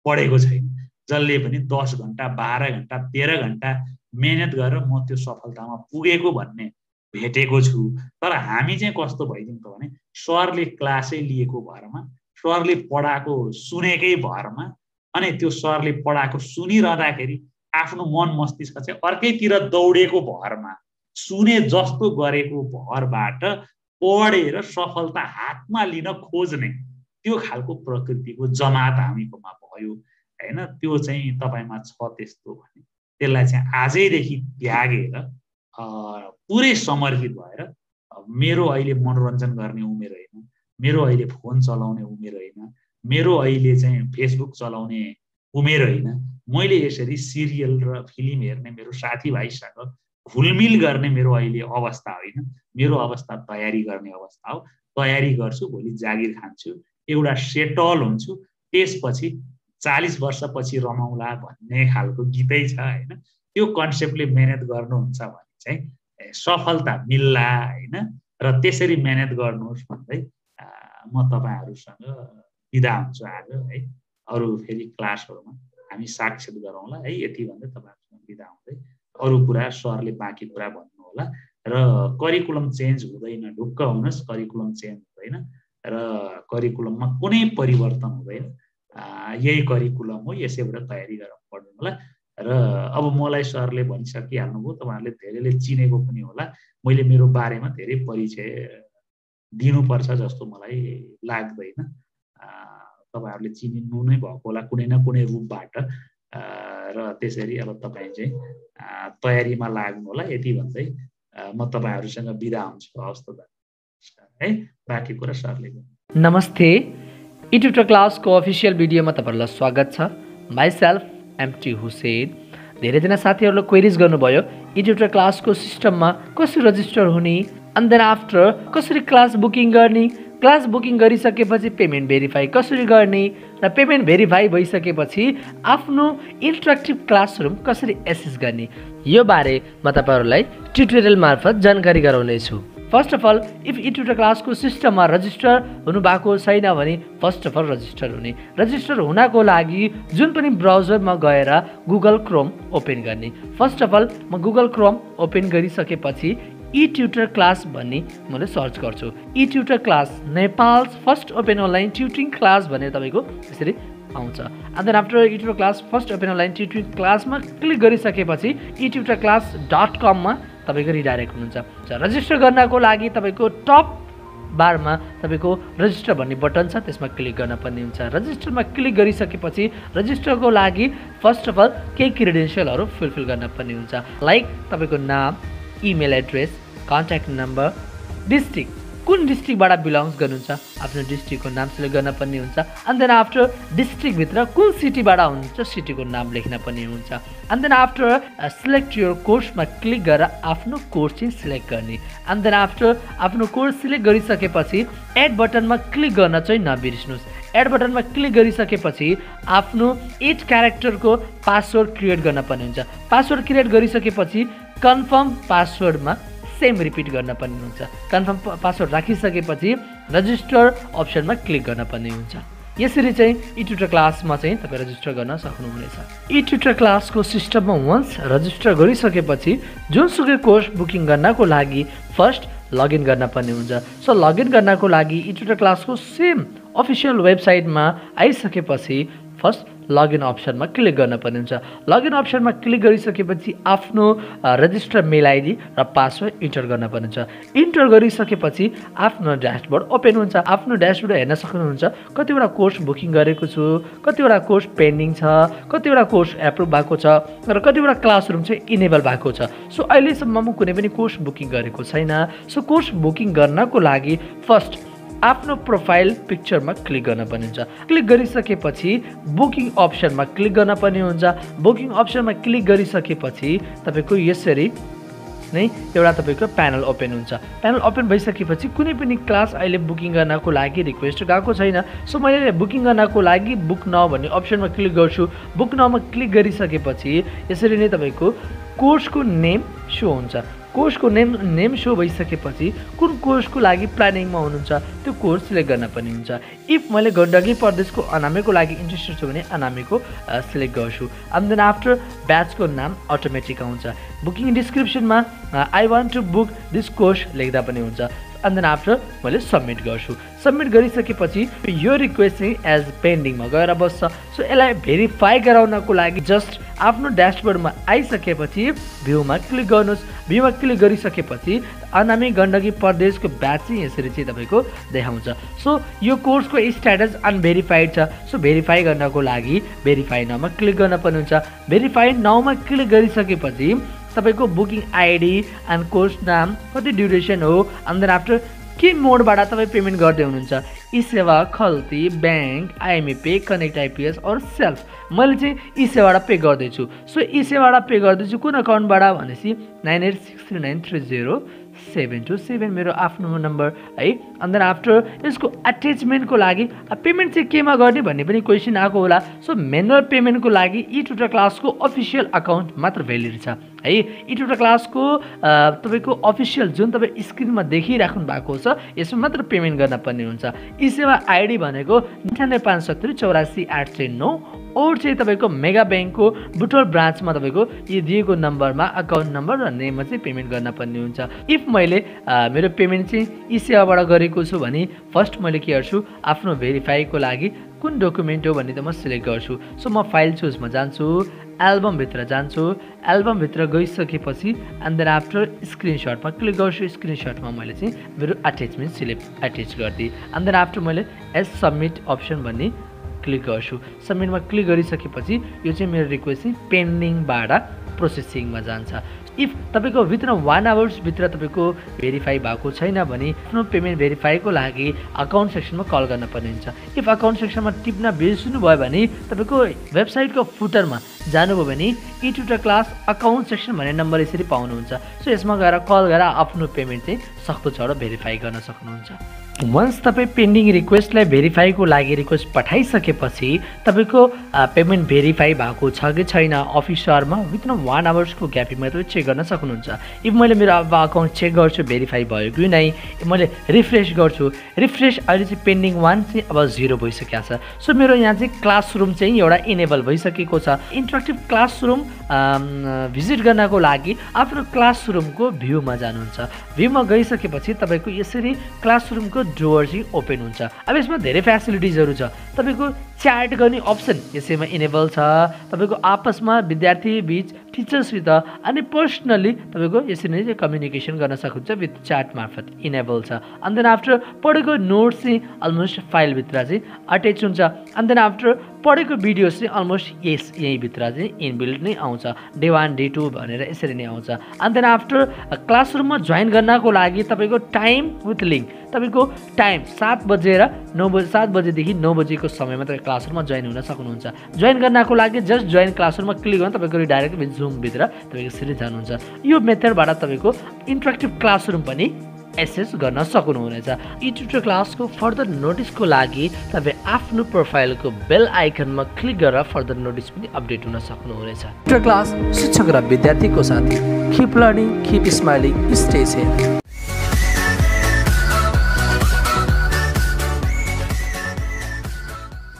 पढेको छैन। जसले पनि 10 घण्टा 12 घण्टा 13 घण्टा मेहनत गरेर म त्यो सफलतामा पुगेको भन्ने भेटेको छु। तर हामी चाहिँ कस्तो भइदिउँ त भने, सरले क्लासै लिएको भरमा, सरले पढाएको सुनेकै भरमा, अनि त्यो सरले पढाएको सुनिरहँदाखेरि आफ्नो मन मस्तिष्क चाहिँ अर्कैतिर दौडेको भरमा, सुने जस्तो गरेको भरबाट पढेर सफलता हातमा लिन खोज्ने त्यो खालको प्रकृतिको जमात हामीकोमा भयो हैन। त्यो चाहिँ तपाईमा छ त्यस्तो भने त्यसलाई चाहिँ आजैदेखि त्यागेर पुरै समर्पित भएर, मेरो अहिले मनोरञ्जन गर्ने उमेर होइन, मेरो अहिले फोन चलाउने उमेर होइन, मेरो अहिले चाहिँ फेसबुक चलाउने उमेर होइन, मैले यसरी सिरियल र फिल्म हेर्ने मेरो साथीभाइसँग घुलमिल गर्ने मेरो अहिले अवस्था होइन, मेरो अवस्था तयारी गर्ने अवस्था हो। तयारी गर्छु, भोलि जागिर खान्छु, एउटा सेटल हुन्छु, त्यसपछि 40 वर्षपछि रमाउला भन्ने खालको गीतै छ हैन। त्यो कन्सेप्टले मेहनत गर्नुहुन्छ भने चाहिँ सफलता मिल्ला हैन। र त्यसरी मेहनत गर्नुहोस् भन्दै म तपाईहरुसँग बिदा हुन्छु आज है। अरु फेरि क्लासहरुमा हामी साक्षात गरौँला है। यति भन्दै तपाईहरुसँग बिदा हुँदै अरु कुरा सरले बाँकी कुरा भन्नु होला। र करिकुलम चेन्ज हुँदैन, ढुक्क हुनुहोस्, करिकुलम चेन्ज हुँदैन र करिकुलममा कुनै परिवर्तन हुँदैन। यही करिकुलम हो, यसैबाट तयारी गरेर पढ्नु होला। र अब मलाई सरले भनिसकिहाल्नुभयो, तपाईहरुले धेरैले चिनेको पनि होला, मैले मेरो बारेमा धेरै परिचय दिनुपर्छ जस्तो मलाई लाग्दैन। तपाईहरुले चिनिनु नै भएको होला कुनै न कुनै रूपबाट। र त्यसरी अब तपाई चाहिँ तयारीमा लाग्नु होला। यति भन्दै म तपाईहरुसँग बिदा हुन्छु। हवस् त है, बाँकी कुरा सरले। नमस्ते, इट्युटर क्लासको अफिसियल भिडियोमा तपाईहरुलाई स्वागत छ। Myself MT Hussain. धेरैजना साथीहरुले क्वेरीज गर्नुभयो इट्युटर क्लासको सिस्टममा कसरी रजिस्टर हुने, एन्ड देन आफ्टर कसरी क्लास बुकिङ गर्ने, क्लास बुकिङ गरिसकेपछि पेमेन्ट भेरिफाई कसरी गर्ने, र पेमेन्ट भेरिफाई भइसकेपछि आफ्नो इन्टरेक्टिभ क्लासरुम कसरी एक्सेस गर्ने, यो बारे म तपाईहरुलाई ट्युटोरियल मार्फत जानकारी गराउनेछु। First of all, if eTutor क्लासको सिस्टममा रजिस्टर हुनुभएको छैन भने फर्स्ट अफ अल रजिस्टर हुने। रजिस्टर हुनको लागि जुन पनि ब्राउजरमा गएर गुगल क्रोम ओपन गर्ने। फर्स्ट अफ अल म गुगल क्रोम ओपन गरिसकेपछि इट्युटर क्लास भन्ने मैले सर्च गर्छु। ETutor class Nepal's first open online tutoring class भनेर तपाईको यसरी आउँछ। And then after eTutor class first open online tutoring क्लासमा क्लिक गरिसकेपछि etutorclass.com मा तपाईको रिडाइरेक्ट हुनुहुन्छ। रजिस्टर गर्नको लागि तपाईको टप बारमा तपाईको रजिस्टर भन्ने बटन छ, त्यसमा क्लिक गर्न पर्ने हुन्छ। रजिस्टरमा क्लिक गरिसकेपछि रजिस्टरको लागि फर्स्ट अफ अल केही क्रेडेन्शियलहरु फुलफिल गर्न पर्ने हुन्छ। लाइक तपाईको नाम, email address, contact number, district कुन डिस्ट्रिक्टबाट बिलोङ्स गर्नुहुन्छ आफ्नो डिस्ट्रिक्टको नाम सिलेक्ट गर्न पर्ने हुन्छ एन्ड देन आफ्टर डिस्ट्रिक्टभित्र कुन सिटीबाट हुनुहुन्छ सिटीको नाम लेख्न पर्ने हुन्छ and then after select your कोर्समा क्लिक गरेर आफ्नो कोर्स चाहिँ सिलेक्ट गर्ने एन्ड देन आफ्टर आफ्नो कोर्स सिलेक्ट गरिसकेपछि एड बटनमा क्लिक गर्न चाहिँ नबिर्स्नुहोस् एड बटनमा क्लिक गरिसकेपछि आफ्नो 8 क्यारेक्टरको पासवर्ड क्रिएट गर्न पर्ने हुन्छ पासवर्ड क्रिएट गरिसकेपछि कन्फर्म पासवर्डमा सेम रिपिट गर्न पर्ने हुन्छ कन्फर्म पासवर्ड राखिसकेपछि रजिस्टर अप्सनमा क्लिक गर्न पर्ने हुन्छ यसरी चाहिँ ई-ट्युटर क्लासमा चाहिँ तपाईँ रजिस्टर गर्न सक्नुहुनेछ ई-ट्युटर क्लासको सिस्टममा वन्स रजिस्टर गरिसकेपछि जुनसुकै कोर्स बुकिङ गर्नको लागि फर्स्ट लगइन गर्न पर्ने हुन्छ सो लगइन गर्नको लागि ई-ट्युटर क्लासको सेम अफिसियल वेबसाइटमा आइसकेपछि फर्स्ट लगइन अप्सनमा क्लिक गर्न पर्ने हुन्छ लगइन अप्सनमा क्लिक गरिसकेपछि आफ्नो रजिस्टर मेल आइडी र पासवर्ड इन्टर गर्न पर्ने हुन्छ इन्टर गरिसकेपछि आफ्नो ड्यासबोर्ड ओपन हुन्छ आफ्नो ड्यासबोर्ड हेर्न सक्नुहुन्छ कतिवटा कोर्स बुकिङ गरेको छु कतिवटा कोर्स पेन्डिङ छ कतिवटा कोर्स एप्रुभ भएको छ र कतिवटा क्लासरुम चाहिँ इनेबल भएको छ सो अहिलेसम्म म कुनै पनि कोर्स बुकिङ गरेको छैन सो कोर्स बुकिङ गर्नको लागि फर्स्ट आफ्नो प्रोफाइल पिक्चरमा क्लिक गर्न पर्ने हुन्छ क्लिक गरिसकेपछि बुकिङ अप्सनमा क्लिक गर्न पर्ने हुन्छ बुकिङ अप्सनमा क्लिक गरिसकेपछि तपाईको यसरी नै एउटा तपाईको प्यानल ओपन हुन्छ प्यानल ओपन भइसकेपछि कुनै पनि क्लास अहिले बुकिङ गर्नको लागि रिक्वेस्ट गएको छैन सो मैले बुकिङ गर्नको लागि बुक नाउ भन्ने अप्सनमा क्लिक गर्छु बुक नाउमा क्लिक गरिसकेपछि यसरी नै तपाईको कोर्सको नेम सो हुन्छ कोर्सको नेम सो भइसकेपछि कुन कोर्सको लागि प्लानिङमा हुनुहुन्छ त्यो कोर्स सिलेक्ट गर्न पर्ने हुन्छ इफ मैले गण्डकी प्रदेशको अनामीको लागि इन्ट्रेस्टेड छु भने अनामीको सिलेक्ट गर्छु एन्ड देन आफ्टर ब्याचको नाम अटोमेटिक आउँछ बुकिङ डिस्क्रिप्सनमा I want to book this course लेख्दा पनि हुन्छ एन्ड देन आफ्टर मैले सबमिट गर्छु सबमिट गरिसकेपछि यो रिक्वेस्ट चाहिँ एज पेन्डिङमा गएर बस्छ सो यसलाई भेरिफाई गराउनको लागि जस्ट आफ्नो ड्यासबोर्डमा आइसकेपछि भ्यूमा क्लिक गर्नुहोस् भ्यूमा क्लिक गरिसकेपछि अनामी गण्डकी प्रदेशको ब्याच चाहिँ यसरी चाहिँ तपाईँको देखाउँछ सो यो कोर्सको स्ट्याटस अनभेरिफाइड छ सो भेरिफाई गर्नको लागि भेरिफाई नाउमा क्लिक गर्न पर्ने हुन्छ भेरिफाई नाउमा क्लिक गरिसकेपछि तपाईको बुकिङ आइडी एन्ड कोर्स नाम कति ड्युरेसन हो एन्ड देन आफ्टर के मोडबाट तपाईँ पेमेन्ट गर्दै हुनुहुन्छ eSewa Khalti bank IME pay connect IPS or self मैले चाहिँ ई सेवाबाट पे गर्दैछु सो ई सेवाबाट पे गर्दैछु कुन अकाउन्टबाट भनेपछि 9863930727 मेरो आफ्नो नम्बर है एन्ड देन आफ्टर यसको अट्याचमेन्टको लागि पेमेन्ट चाहिँ केमा गर्ने भन्ने पनि क्वेसन आएको होला सो म्यानुअल पेमेन्टको लागि ई-ट्युटर क्लासको अफिसियल अकाउन्ट मात्र भ्यालिड छ है ई-ट्युटर क्लासको तपाईँको अफिसियल जुन तपाईँ स्क्रिनमा देखिराख्नु भएको छ यसमा मात्र पेमेन्ट गर्न पर्ने हुन्छ ई सेवा आइडी भनेको 9857484809 और चाहिँ तपाईको मेगा ब्याङ्कको बुटोल ब्रान्चमा तपाईको यो दिएको नम्बरमा अकाउन्ट नम्बर र नेममा चाहिँ पेमेन्ट गर्न पर्ने हुन्छ इफ मैले मेरो पेमेन्ट चाहिँ ई सेवाबाट गरेको छु भने फर्स्ट मैले के गर्छु आफ्नो भेरिफाईको लागि कुन डकुमेन्ट हो भन्ने त म सिलेक्ट गर्छु सो म फाइल चुजमा जान्छु एल्बमभित्र जान्छु एल्बमभित्र गइसकेपछि एन्ड देन आफ्टर स्क्रिनसटमा क्लिक गर्छु स्क्रिनसटमा मैले चाहिँ मेरो अट्याचमेन्ट सिलेक्ट अट्याच गरिदिएँ एन्ड देन आफ्टर मैले एज सबमिट अप्सन भन्ने क्लिक गर्छु सबमिटमा क्लिक गरिसकेपछि यो चाहिँ मेरो रिक्वेस्ट चाहिँ पेन्डिङबाट प्रोसेसिङमा जान्छ इफ तपाईको विदिन 1 आवर्स भित्र तपाईको भेरिफाई भएको छैन भने आफ्नो पेमेन्ट भेरिफाईको लागि अकाउन्ट सेक्सनमा कल गर्न पर्ने हुन्छ इफ अकाउन्ट सेक्सनमा टिप्न बिर्सिनु भयो भने तपाईको वेबसाइटको फुटरमा जानुभयो भने ई-ट्युटर क्लास अकाउन्ट सेक्सन भन्ने नम्बर यसरी पाउनुहुन्छ सो यसमा गएर कल गरेर आफ्नो पेमेन्ट चाहिँ सक्दो छ र भेरिफाई गर्न सक्नुहुन्छ वन्स तपाईँ पेन्डिङ रिक्वेस्टलाई भेरिफाईको लागि रिक्वेस्ट पठाइसकेपछि तपाईँको पेमेन्ट भेरिफाई भएको छ कि छैन अफिसरमा विदिन 1 आवर्सको ग्यापमा तपाईँ चेक गर्न सक्नुहुन्छ इफ मैले मेरो अब अकाउन्ट चेक गर्छु भेरिफाई भयो कि नै मैले रिफ्रेस गर्छु रिफ्रेस अहिले चाहिँ पेन्डिङ 1 चाहिँ अब 0 भइसकेको छ सो मेरो यहाँ चाहिँ क्लासरुम चाहिँ एउटा इनेबल भइसकेको छ इन्टरेक्टिभ क्लासरुम भिजिट गर्नको लागि आफ्नो क्लासरुमको भ्यूमा जानुहुन्छ भ्यूमा गइसकेपछि तपाईँको यसरी क्लासरुमको डोर चाहिँ ओपन हुन्छ अब यसमा धेरै फ्यासिलिटिजहरू छ तपाईको च्याट गर्ने अप्सन यसैमा इनेबल छ तपाईको आपसमा विद्यार्थी बीच टिचर्ससित अनि पर्सनली तपाईको यसरी नै कम्युनिकेसन गर्न सक्नुहुन्छ विथ च्याट मार्फत इनेबल छ एन्ड देन आफ्टर पढेको नोट्स चाहिँ अलमोस्ट फाइलभित्र चाहिँ अट्याच हुन्छ एन्ड देन आफ्टर पढेको भिडियोज चाहिँ अलमोस्ट यहीँभित्र चाहिँ इनबिल्ड नै आउँछ, डे 1 डे 2 भनेर यसरी नै आउँछ। एन्ड देन आफ्टर क्लासरुममा जोइन गर्नको लागि तपाईँको टाइम विथ लिङ्क, तपाईँको टाइम 7 बजेदेखि 9 बजेको समयमा तपाईँ क्लासरुममा जोइन हुन सक्नुहुन्छ। जोइन गर्नको लागि जस्ट जोइन क्लासरुममा क्लिक गर्नु, तपाईँको डाइरेक्ट जुमभित्र तपाईँको यसरी जानुहुन्छ। यो मेथडबाट तपाईँको इन्टरेक्टिभ क्लासरुम पनि एक्सेस गर्न सक्नुहुनेछ। यी ट्युटोरियल क्लासको फर्दर नोटिसको लागि तपाईँ आफ्नो प्रोफाइलको बेल आइकनमा क्लिक गरेर फर्दर नोटिस पनि अपडेट हुन सक्नुहुनेछ। ट्युटोरियल क्लास शिक्षक र विद्यार्थीको साथी। Keep learning, keep smiling, stay safe.